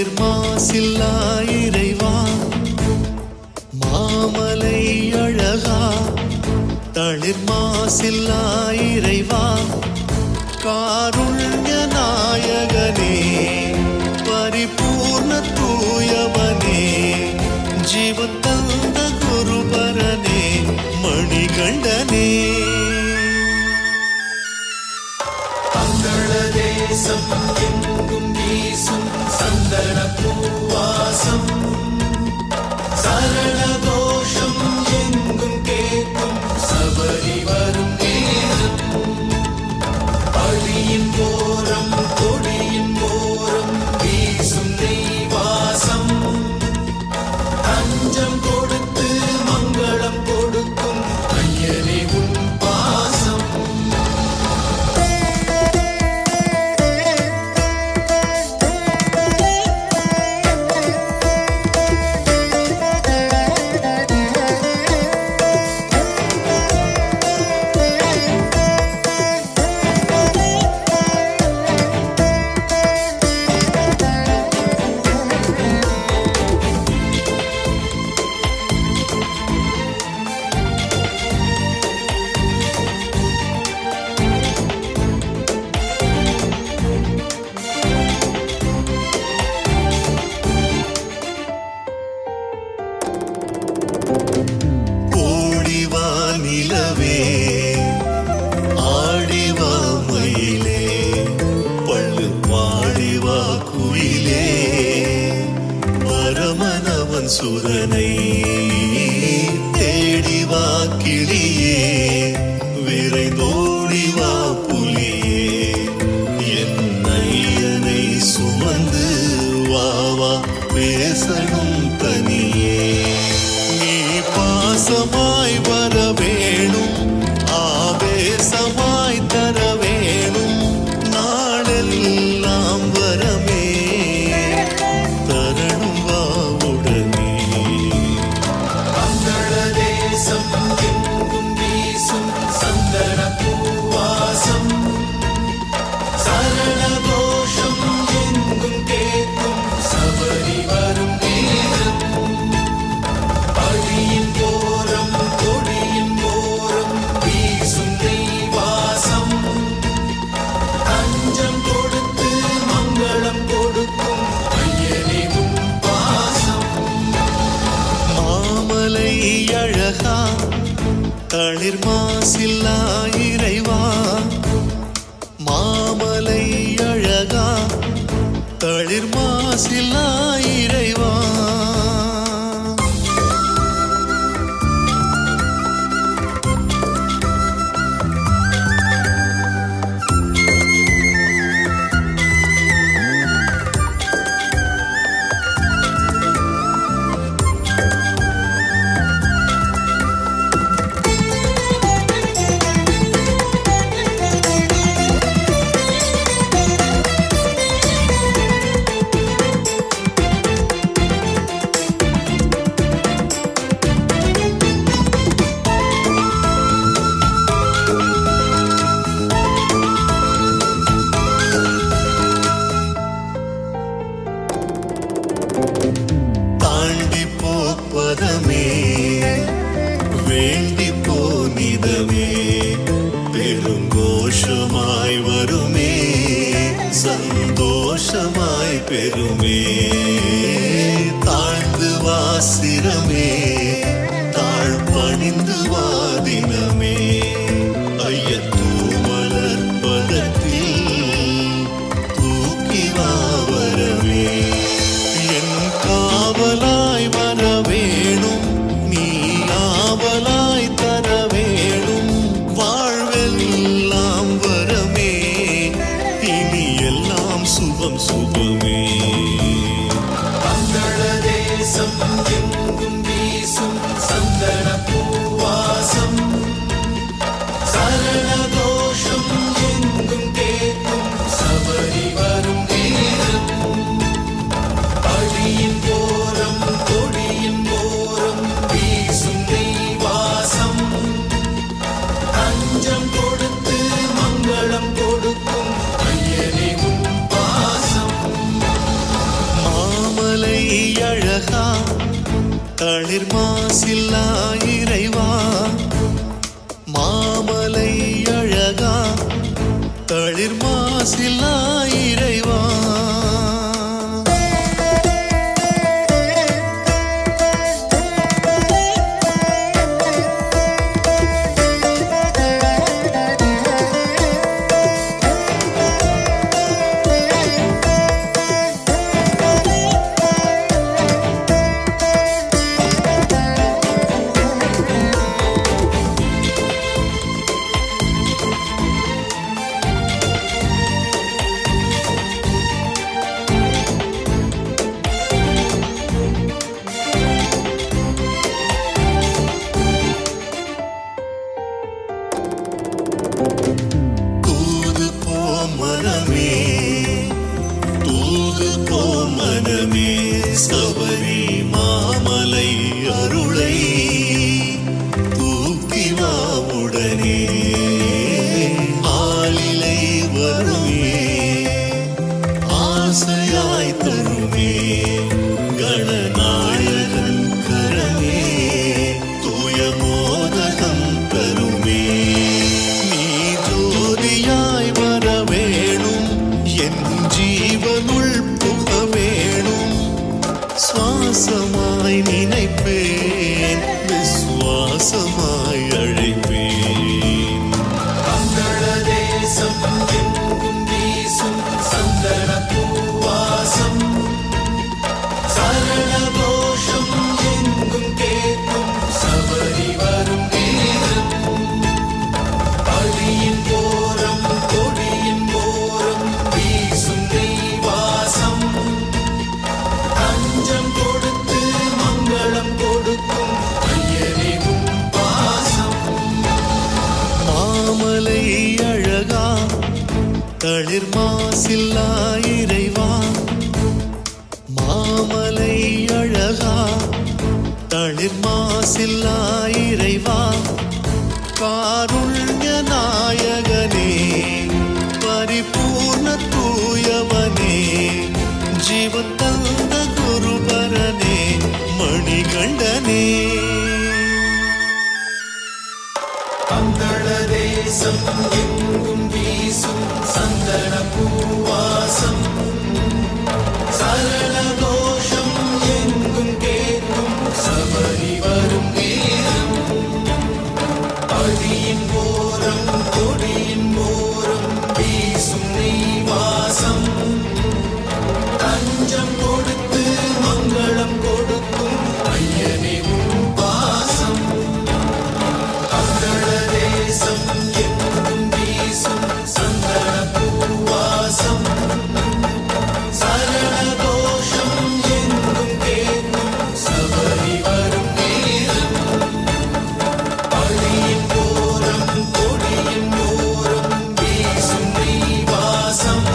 தளிர் மாசில்லா இறைவா மாமலை அழகா தளிர் மாசில்லா இறைவா காருண்ய நாயகனே பரிபூர்ண தூயவனே ஜீவன் தந்த குருபரனே மணிகண்டனே தேசம் எங்கும் வீசும் சந்தன பூவாசம் சரண தோஷம் எங்கும் கேட்கும் சபரி வரும் நேரம் அடியின் போரம் கொடியின் போரம் வீசும் தெய்வாசம் தஞ்சம் கொடுத்து மங்களம் கொடுக்கும் ஐயனே உன் பாசம் ஓடிவா நிலவே ஆடிவா மயிலே பள்ளு பாடிவா குயிலே பரமனவன் சுரனை தேடிவா கிளியே விரைந்தோடிவா புலியே என் ஐயனை சுமந்து வாவா பேசணும் தனியே நீ பாசமாய் வர வேணும் ஆவேசமாய் தர வேணும் நாடெல்லாம் வரமே தரணும் வாவுடனே மங்கள தேசம் எங்கும் வீசும் சந்தன பூவாசம் சரண தோஷம் எங்கும் கேட்கும் சபரி வரும் நேரம் அடியின் போரம் கொடியின் போரம் வீசும் தெய்வாசம் தஞ்சம் கொடுத்து மங்களம் கொடுக்கும் ஐயனே உன் பாசம் மாமலை அழகா தளிர் மாசில்லா இறைவா மாமலை அழகா தளிர் மாசில்லா இறைவா தாண்டி போப்பதமே வேண்டி போனிதமே பெருங்கோஷமாய் வருமே சந்தோஷமாய் பெருமே தாழ்ந்து வாசிரமே தாழ் பணிந்து வாதினமே ஐயத்தூ மலர்பதத்தில் தூக்கி வாவரமே என் காவலாய் வர வேணும் நீ ஆவலாய் தர வேணும் வாழ்வெல்லாம் வரமே இனி எல்லாம் சுபம் சுபமே மங்கள தேசம் எங்கும் வீசும் சந்தன பூவாசம் சரண தோஷம் எங்கும் கேட்கும் சபரி வரும் நேரம் அடியின் போரம் கொடியின் போரம் வீசும் தெய்வாசம் தஞ்சம் கொடுத்து மங்களம் கொடுக்கும் ஐயனே உன் பாசம் தளிர் மாசில்லா இறைவா மாமலை அழகா தளிர் மாசில்லா இறைவா சபரி மாமலை அருளை தூக்கிவா உடனே ஆளிலை வருமே ஆசையாய் தருமே கணநாயகன் கரமே தூய மோதகம் தருமே நீ ஜோதியாய் வர வேணும் என் ஜீவனுள் புக வேணும் சுவாசமாய் நினைப்பேன் விசுவாசமாய் அழைப்பேன் மங்கள தேசம் எங்கும் வீசும் சந்தன பூவாசம் சரண கோஷம் எங்கும் கேட்கும் சபரி வரும் நேரம் படியின் ஓரம் கொடியின் ஓரம் வீசும் நெய்வாசம் தஞ்சம் கொடுத்து மங்களம் கொடுக்கும் ஐயனின் பாசம் மாமலை அழகா தளிர் மாசில்லா இறைவா மாமலை அழகா தளிர் மாசில்லா இறைவா காருண்ய நாயகனே பரிபூர்ண தூயவனே ஜீவன் தந்த குருபரனே மணிகண்டனே மங்கள தேசம் எங்கும் வீசும் சந்தன பூவாசம் சரண கோஷம் எங்கும் கேட்கும் சபரி வரும் நேரம் படியின் ஓரம் கொடியின் ஓரம் வீசும் நெய்வாசம் தஞ்சம் கொடுத்து மங்களம் கொடுக்கும் ஐயனே உன் பாசம் மங்கள தேசம் எங்கும் வீசும் சந்தன பூவாசம் சரண கோஷம் எங்கும் கேட்கும் சபரி வரும் நேரம் படியின் ஓரம் கொடியின் ஓரம் வீசும் நெய்வாசம்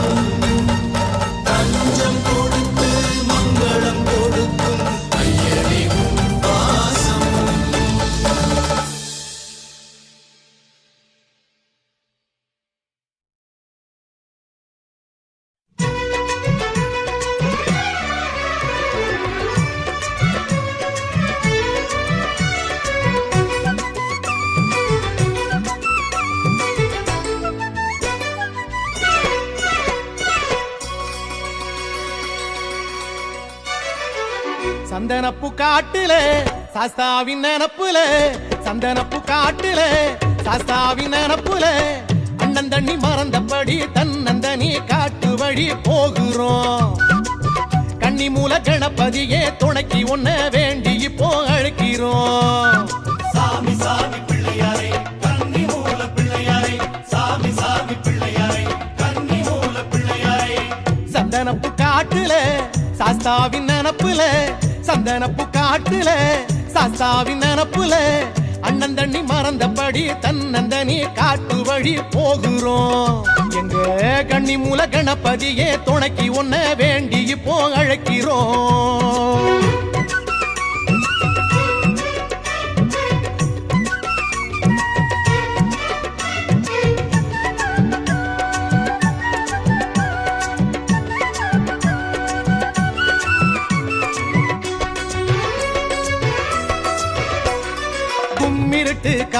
தஞ்சம் கொடுத்து மங்களம் கொடுக்கும் ஐயனே உன் பாசம் சந்தனப்பு காட்டுல சாஸ்தாவின் நினப்புல சந்தனப்பு காட்டுல சாஸ்தாவின் நினப்புல அண்ணன் தண்ணி மறந்தபடி தன்னந்தனி காட்டு வழி போகிறோம் கன்னி மூல கணபதியே துணைக்கு ஒன்ன வேண்டி இப்போ அழைக்கிறோம் சாமி சாமி பிள்ளையாரே கன்னி மூல பிள்ளையாரே சாமி சாமி பிள்ளையாரே கன்னி மூல பிள்ளையாரே சந்தனப்பு காட்டுல சாஸ்தாவின் நினப்புல சந்தனப்பு காட்டுல சாஸ்தாவின் நினப்புல அண்ணன் தண்ணி மறந்தபடி தன்னந்தனி காட்டு வழி போகிறோம் எங்க கன்னி மூல கணபதியே துணைக்கு ஒன்ன வேண்டி இப்போ அழைக்கிறோம்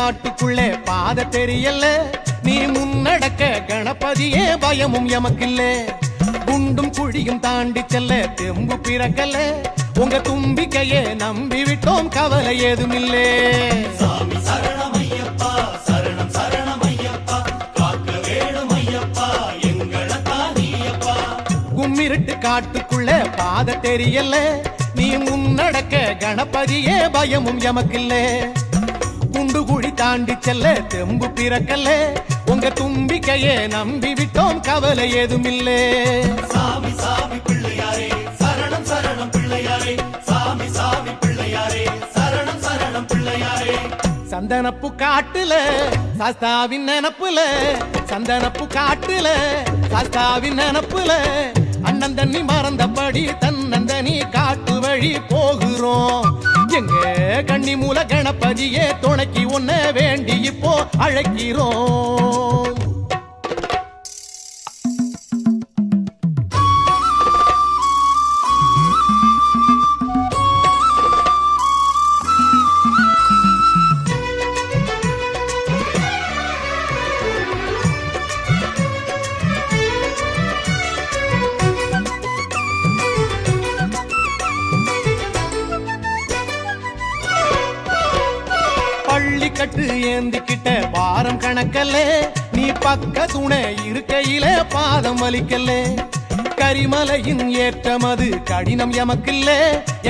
காட்டுக்குள்ளே பாத தெரியல நீ முன்னடக்க கணபதியே பயமும் எமக்கில்ல குண்டும் குழியும் தாண்டி செல்ல தெம்பு பிறக்கல உங்க தும்பிக்கையே நம்பி விட்டோம் கவலை ஏதுமில்லே சாமி சரணமையப்பா சரணம் சரணமையப்பா காக்க வேணும் ஐயப்பா எங்களத்தான் நீயப்பா கும்மிருட்டு காட்டுக்குள்ளே பாத தெரியல நீ முன்னடக்க கணபதியே பயமும் எமக்கில்ல குண்டு குழி தாண்டி செல்ல தெம்பு பிறக்கல உங்க தும்பிக்கையே நம்பி விட்டோம் கவலை ஏதுமில்லே சாமி சாமி பிள்ளையாரே சரணம் சரணம் பிள்ளையாரே சாமி சாமி பிள்ளையாரே சரணம் சரணம் பிள்ளையாரே சந்தனப்பு காட்டுல சாஸ்தாவின் நினப்புல சந்தனப்பு காட்டுல சாஸ்தாவின் நினப்புல அண்ணன் தண்ணி மறந்தபடி தன்னந்தனி காட்டு வழி போகிறோம் எங்க கண்ணி மூல கணபதியே துணைக்கு ஒன்ன வேண்டி இப்போ அழைக்கிறோம் கட்டு ஏந்திக்கிட்ட பாரம் கணக்கல்ல நீ பக்க துணை இருக்கையில பாதம் வலிக்கல்ல கரிமலையின் ஏற்றமது கடினம் எமக்கில்ல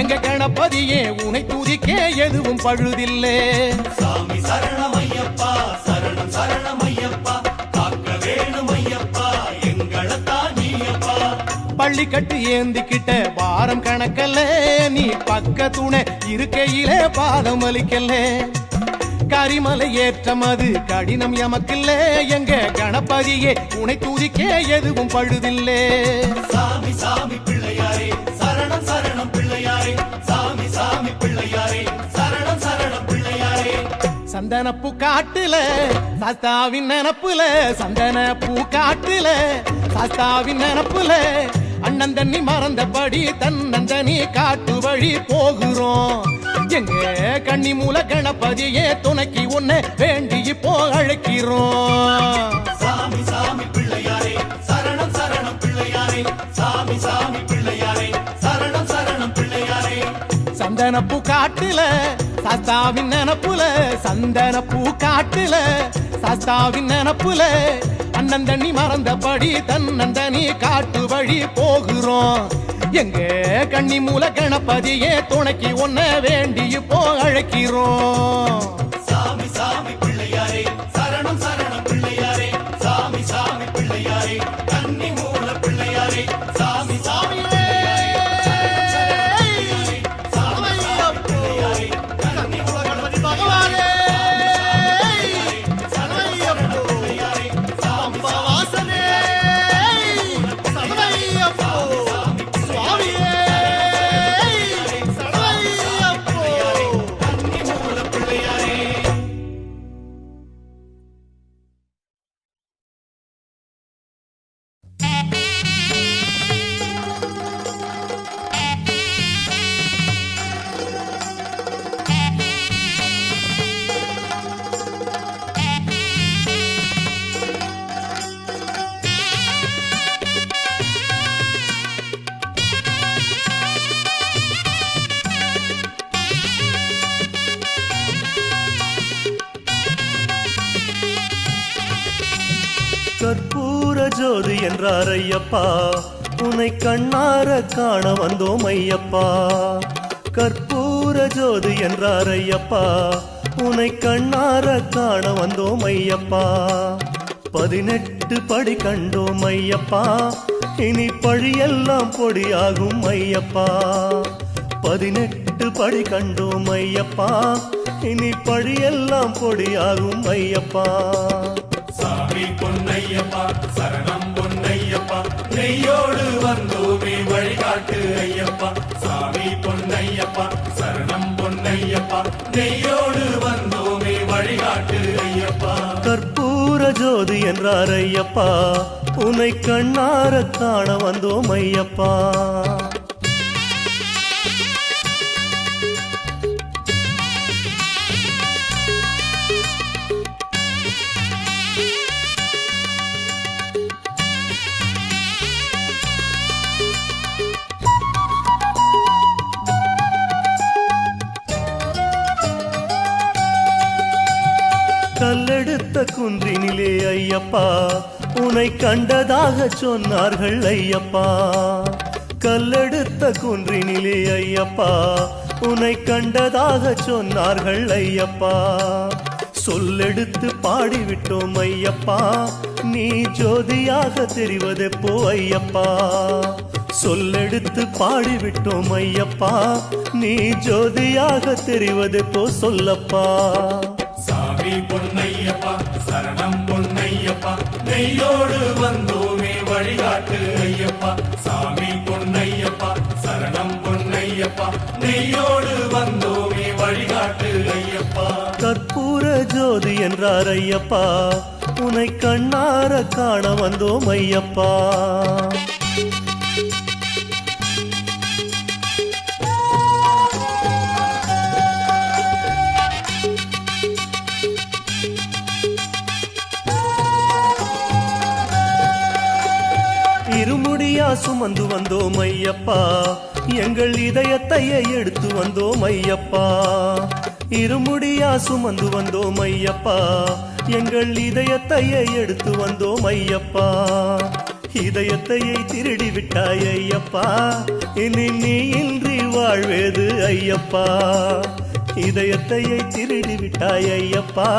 எங்க கணபதியே உனை துதிக்க எதுவும் பழுதில்லை சாமி சரணமையப்பா சரணம் சரணமையப்பா காக்க வேணும் ஐயப்பா எங்களத்தான் நீயப்பா பள்ளி கட்டு ஏந்திக்கிட்ட பாரம் கணக்கல்ல நீ பக்க துணை இருக்கையில பாதம் வலிக்கல்ல கரிமலை ஏற்றமது கடினம் எமக்கில்ல எங்க கணபதியே உனை துதிக்க எதுவும் பழுதில்லை சாமி சாமி பிள்ளையாரே சரணம் சரணம் பிள்ளையாரே சாமி சாமி பிள்ளையாரே சரணம் சரணம் பிள்ளையாரே சந்தனப்பூ காட்டுல சாஸ்தாவின் நினப்புல சந்தனப்பூ காட்டுல சாஸ்தாவின் நினப்புல அண்ணன் தண்ணி மறந்தபடி தன்னந்தனி காட்டு வழி போகிறோம் எங்க கண்ணி மூல கணபதியே துணைக்கு ஒன்ன வேண்டி இப்போ அழைக்கிறோம் சாமி சாமி பிள்ளையாரே சரணம் சரணம் பிள்ளையாரே சாமி சாமி பிள்ளையாரே சரணம் சரணம் பிள்ளையாரே சந்தனப்பூ காட்டுல சாஸ்தாவின் நினப்புல சந்தனப்பூ காட்டுல சாஸ்தாவின் நினப்புல அண்ணன் தண்ணி மறந்தபடி தன்னந்தனி காட்டு வழி போகிறோம் எங்க கண்ணி மூல கணபதியே துணைக்கு ஒன்ன வேண்டி இப்போ அழைக்கிறோம் சாமி சாமி பிள்ளையாரே சரணம் சரணம் பிள்ளையாரே சாமி சாமி பிள்ளையாரே கன்னி மூல பிள்ளையாரே சாமி சாமி கற்பூர ஜோதி என்றார் ஐயப்பா உன்னை கண்ணார காண வந்தோம் ஐயப்பா கற்பூர ஜோதி என்றார் ஐயப்பா உன்னை கண்ணார காண வந்தோம் ஐயப்பா 18 படி கண்டோம் ஐயப்பா இனி பழியெல்லாம் பொடியாகும் ஐயப்பா 18 படி கண்டோம் ஐயப்பா இனி பழியெல்லாம் பொடியாகும் ஐயப்பா சாமி பொன்னையப்பா சரணம் பொன்னையப்பா நெய்யோடு வந்தோமே வழிகாட்டு ஐயப்பா சாமி பொன்னையப்பா சரணம் பொன்னையப்பா நெய்யோடு வந்தோமே வழிகாட்டு ஐயப்பா கற்பூர ஜோதி என்றார் ஐயப்பா உன்னை கண்ணார காண வந்தோம் ஐயப்பா ஐயப்பா உன்னை கண்டதாக சொன்னார்கள் ஐயப்பா கல்லெடுத்த குன்றினிலே ஐயப்பா உன்னை கண்டதாக சொன்னார்கள் ஐயப்பா சொல்லெடுத்து பாடிவிட்டோம் ஐயப்பா நீ ஜோதியாக தெரிவதெப்போ ஐயப்பா சொல்லெடுத்து பாடிவிட்டோம் ஐயப்பா நீ ஜோதியாக தெரிவதெப்போ சொல்லப்பா சாமி பொன்னையப்பா சரணம் பொன்னையப்பா நெய்யோடு வந்தோமே வழிகாட்டு ஐயப்பா சாமி பொன்னையப்பா சரணம் பொன்னையப்பா நெய்யோடு வந்தோமே வழிகாட்டு ஐயப்பா கற்பூர ஜோதி என்றார் ஐயப்பா உன்னை கண்ணார காண வந்தோம் ஐயப்பா இருமுடியா சுமந்து வந்தோம் ஐயப்பா எங்கள் இதயத்தையே எடுத்து வந்தோம் ஐயப்பா இருமுடியா சுமந்து வந்தோம் ஐயப்பா எங்கள் இதயத்தையே எடுத்து வந்தோம் ஐயப்பா இதயத்தையே திருடி விட்டாய் ஐயப்பா இனி நீ இன்றி வாழ்வேது ஐயப்பா இதயத்தையே திருடி விட்டாய் ஐயப்பா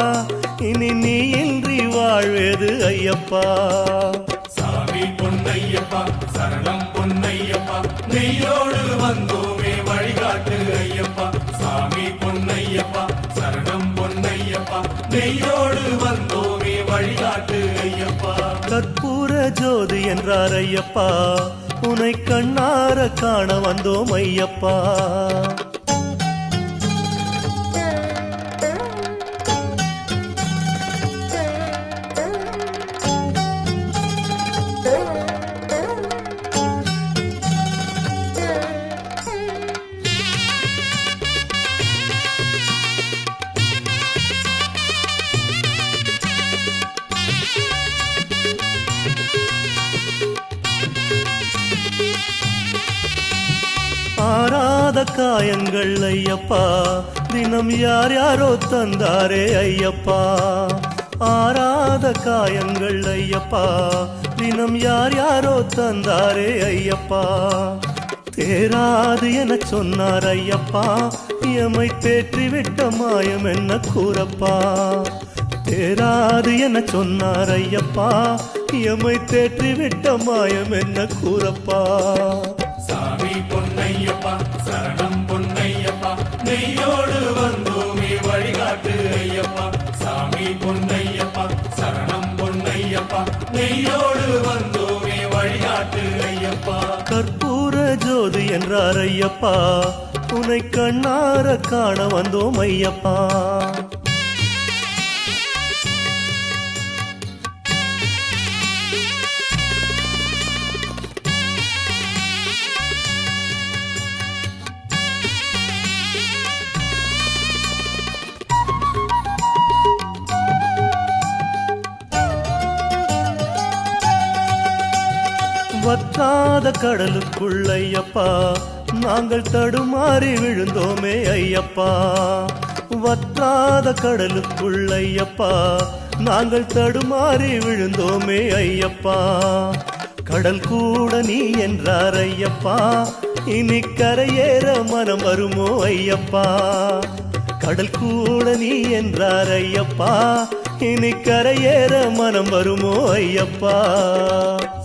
இனி நீ இன்றி வாழ்வேது ஐயப்பா சாமி பொன்னையப்பா சரணம் பொன்னையப்பா நெய்யோடு வந்தோமே வழிகாட்டு ஐயப்பா சாமி பொன்னையப்பா சரணம் பொன்னையப்பா நெய்யோடு வந்தோமே வழிகாட்டு ஐயப்பா கற்பூர ஜோதி என்றார் ஐயப்பா உன்னை கண்ணார காண வந்தோம் ஐயப்பா ஆறாத காயங்கள் ஐயப்பா தினம் யார் யாரோ தந்தாரே ஐயப்பா ஆறாத காயங்கள் ஐயப்பா தினம் யார் யாரோ தந்தாரே ஐயப்பா தேராது என சொன்னார் ஐயப்பா எமை தேற்றிவிட்ட மாயம் என்ன கூறப்பா தேராது என சொன்னார் ஐயப்பா எமை தேற்றிவிட்ட மாயம் என்ன கூறப்பா சாமி பொன்னையப்பா சரணம் பொன்னையப்பா நெய்யோடு வந்தோமே வழிகாட்டு ஐயப்பா சாமி பொன்னையப்பா சரணம் பொன்னையப்பா நெய்யோடு வந்தோமே வழிகாட்டு ஐயப்பா கற்பூர ஜோதி என்றார் ஐயப்பா உன்னை கண்ணார காண வந்தோம் ஐயப்பா வற்றாத கடலுக்குள் ஐயப்பா நாங்கள் தடுமாறி விழுந்தோமே ஐயப்பா வற்றாத கடலுக்குள் ஐயப்பா நாங்கள் தடுமாறி விழுந்தோமே ஐயப்பா கடல் கூட நீ என்றார் ஐயப்பா இனி கரையேற மனம் வருமோ ஐயப்பா கடல் கூட நீ என்றார் ஐயப்பா இனி கரையேற மனம் வருமோ ஐயப்பா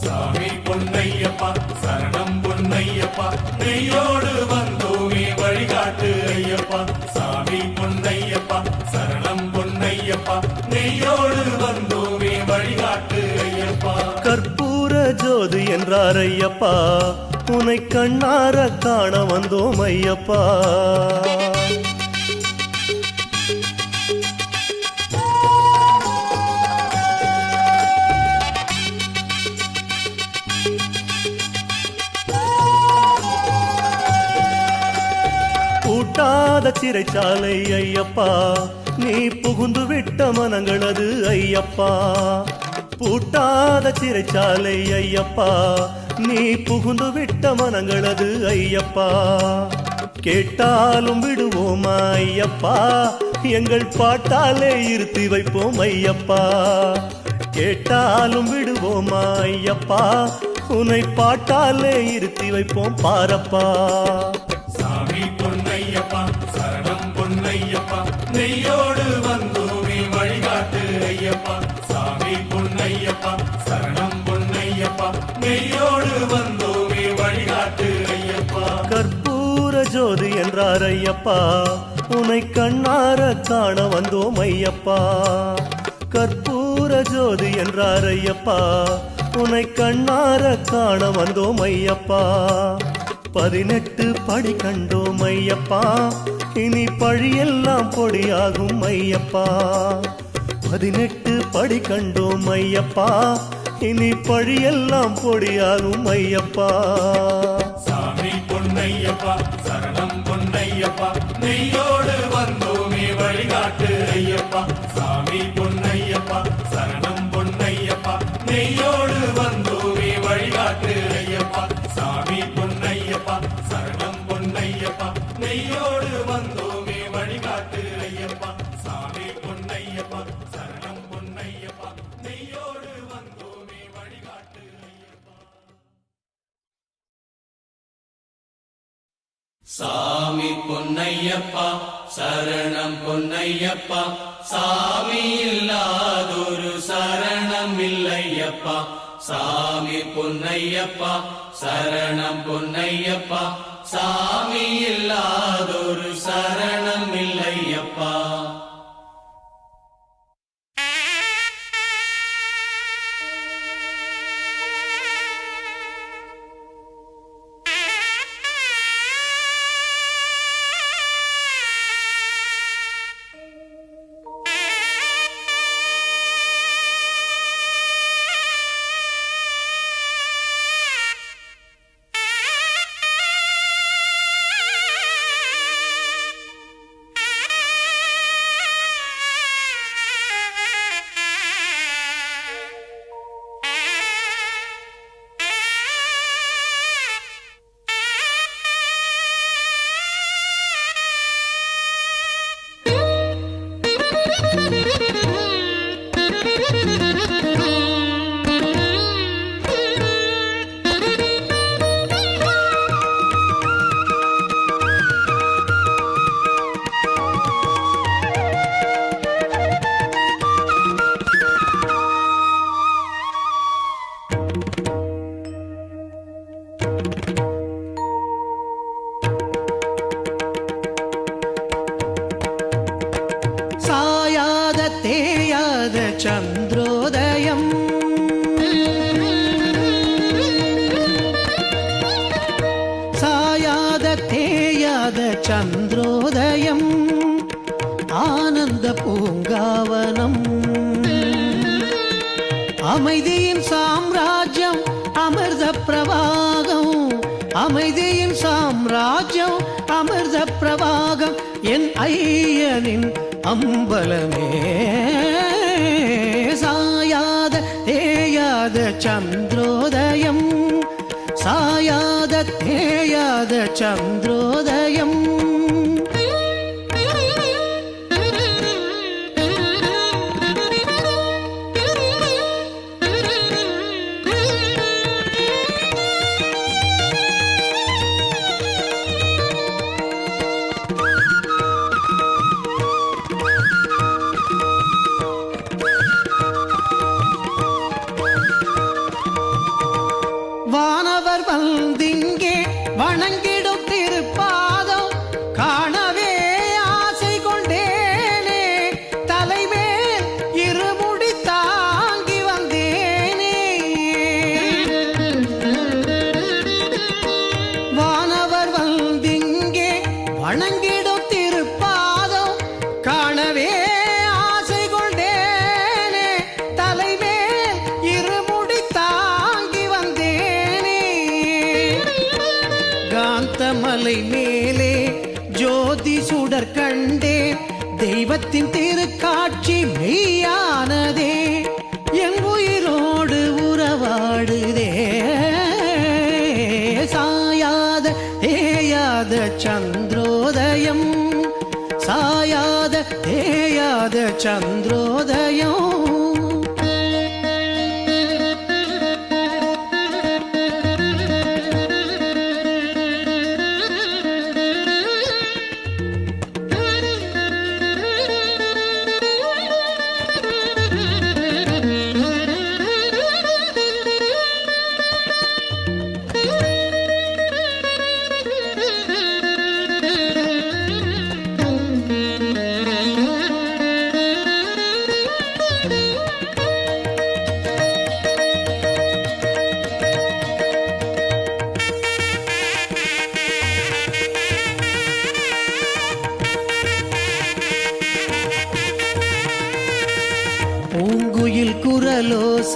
சாமி பொன்னையப்பா சரணம் பொன்னையப்பா நெய்யோடு வந்தோமே வழிகாட்டு ஐயப்பா சாமி பொன்னையப்பா சரணம் பொன்னையப்பா நெய்யோடு வந்தோமே வழிகாட்டு ஐயப்பா கற்பூர ஜோதி என்றார் ஐயப்பா உன்னை கண்ணார காண வந்தோம் ஐயப்பா பூட்டாத சிறைச்சாலை ஐயப்பா நீ புகுந்து விட்ட மனங்களது ஐயப்பா பூட்டாத சிறைச்சாலை ஐயப்பா நீ புகுந்து விட்ட மனங்களது ஐயப்பா கேட்டாலும் விடுவோமா ஐயப்பா எங்கள் பாட்டாலே இருத்தி வைப்போம் ஐயப்பா கேட்டாலும் விடுவோமா ஐயப்பா உன்னை பாட்டாலே இருத்தி வைப்போம் பாரப்பா சாமி பொன்னையப்பா சரணம் பொன்னையப்பா நெய்யோடு வந்தோமே வழிகாட்டு ஐயப்பா சாமி பொன்னையப்பா சரணம் பொன்னையப்பா நெய்யோடு வந்தோமே வழிகாட்டு ஐயப்பா கற்பூர ஜோதி என்றார் ஐயப்பா உன்னை கண்ணார காண வந்தோம் ஐயப்பா கற்பூர ஜோதி என்றார் ஐயப்பா உன்னை கண்ணார காண வந்தோம் ஐயப்பா 18 படி கண்டோம் ஐயப்பா இனி பழியெல்லாம் பொடியாகும் ஐயப்பா 18 படி கண்டோம் ஐயப்பா இனி பழியெல்லாம் பொடியாகும் ஐயப்பா சாமி பொன்னையப்பா சரணம் பொன்னையப்பா நெய்யோடு வந்தோமே வழிகாட்டு ஐயப்பா சாமி பொன்னையப்பா சரணம் பொன்னையப்பா நெய்யோடு வந்தோமே வழிகாட்டு ஐயப்பா சாமி பொன்னையப்பா சரணம் பொன்னையப்பா நெய்யோடு வந்தோமே வழிகாட்டு ஐயப்பா சாமி பொன்னையப்பா சரணம் பொன்னையப்பா நெய்யோடு வந்தோமே வழிகாட்டு ஐயப்பா சாமி பொன்னையப்பா சரணம் பொன்னையப்பா சாமி இல்லாதொரு சரணம் இல்லையப்பா சாமி பொன்னையப்பா சரணம் பொன்னையப்பா சாமி இல்லாதொரு சரணம் இல்லையப்பா சந்திரோதயம் சாயாத தேயாத சந்திரோதயம் ஆனந்த பூங்காவனம் அமைதியின் சாம்ராஜ்யம் அமிர்த பிரவாகம் அமைதியின் சாம்ராஜ்யம் அமிர்த பிரவாகம் என் ஐயனின் அம்பலமே சாயாத தேயாத சந்திரோதயம் சாயாத தேயாத சந்திரோதயம் வானவர் வந்திங்கே வணங்கிடும் திருப்பாதம் காணவே ஆசை கொண்டேனே தலைமேல் இருமுடி தாங்கி வந்தேனே வானவர் வந்திங்கே வணங்கிடும் திருப்பாதம் காணவே ஆசை கொண்டேனே தலைமேல் இருமுடி தாங்கி வந்தேனே காந்தமலை மேலே ஜோதி சுடர் கண்டேன் தெய்வத்தின் திருக்காட்சி மெய்யானதே என் உயிரோடு உறவாடுதே சாயாத தேயாத சந்திரோதயம் சாயாத தேயாத சந்திரோதயம்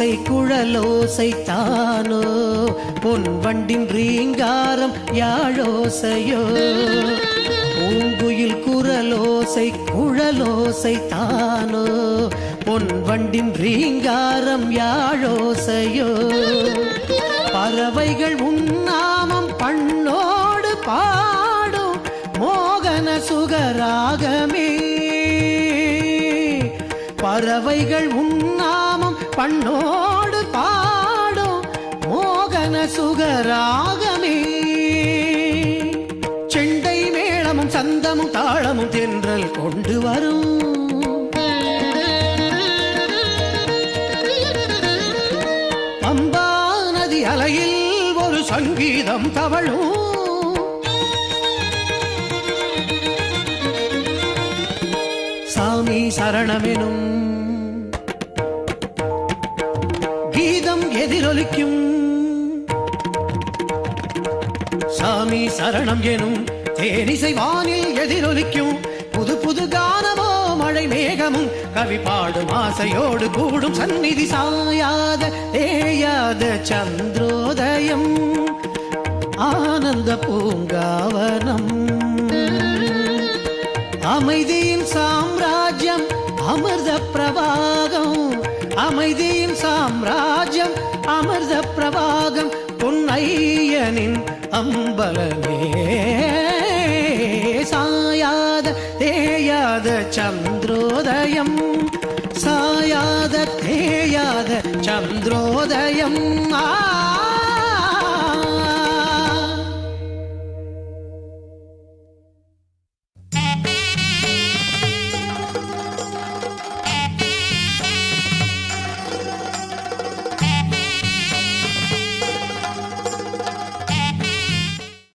ஓசை குழலோசை தானோ பொன் வண்டின் ரீங்காரம் யாழோசையோ பூங்குயில் குரலோசை குழலோசை தானோ பொன் வண்டின் ரீங்காரம் யாழோசையோ பறவைகள் உன்னாமம் பண்ணோடு பாடும் மோகன சுகராகமே பறவைகள் உன்னாமம் பண்ணோடு பாடும் மோகன சுகராகமே செண்டை மேளமும் சந்தமும் தாளமும் தென்றல் கொண்டு வரும் பம்பா நதி அலையில் ஒரு சங்கீதம் தவழும் சாமி சரணமெனும் கீதம் எதிரொலிக்கும் சாமி சரணம் எனும் தேனிசை வானில் எதிரொலிக்கும் புது புது கானமோ மழை மேகமும் கவி பாடும் ஆசையோடு கூடும் சந்நிதி சாயாத தேயாத சந்திரோதயம் ஆனந்த பூங்காவனம் அமைதியின் சாம்ராஜ்யம் அமிர்த பிரவாகம் அமைதியின் சாம்ராஜ்யம் அமிர்த பிரவாகம் பொன்னையனின் அம்பலமே சாயாத தேயாத சந்திரோதயம் சாயாத தேயாத சந்திரோதயம்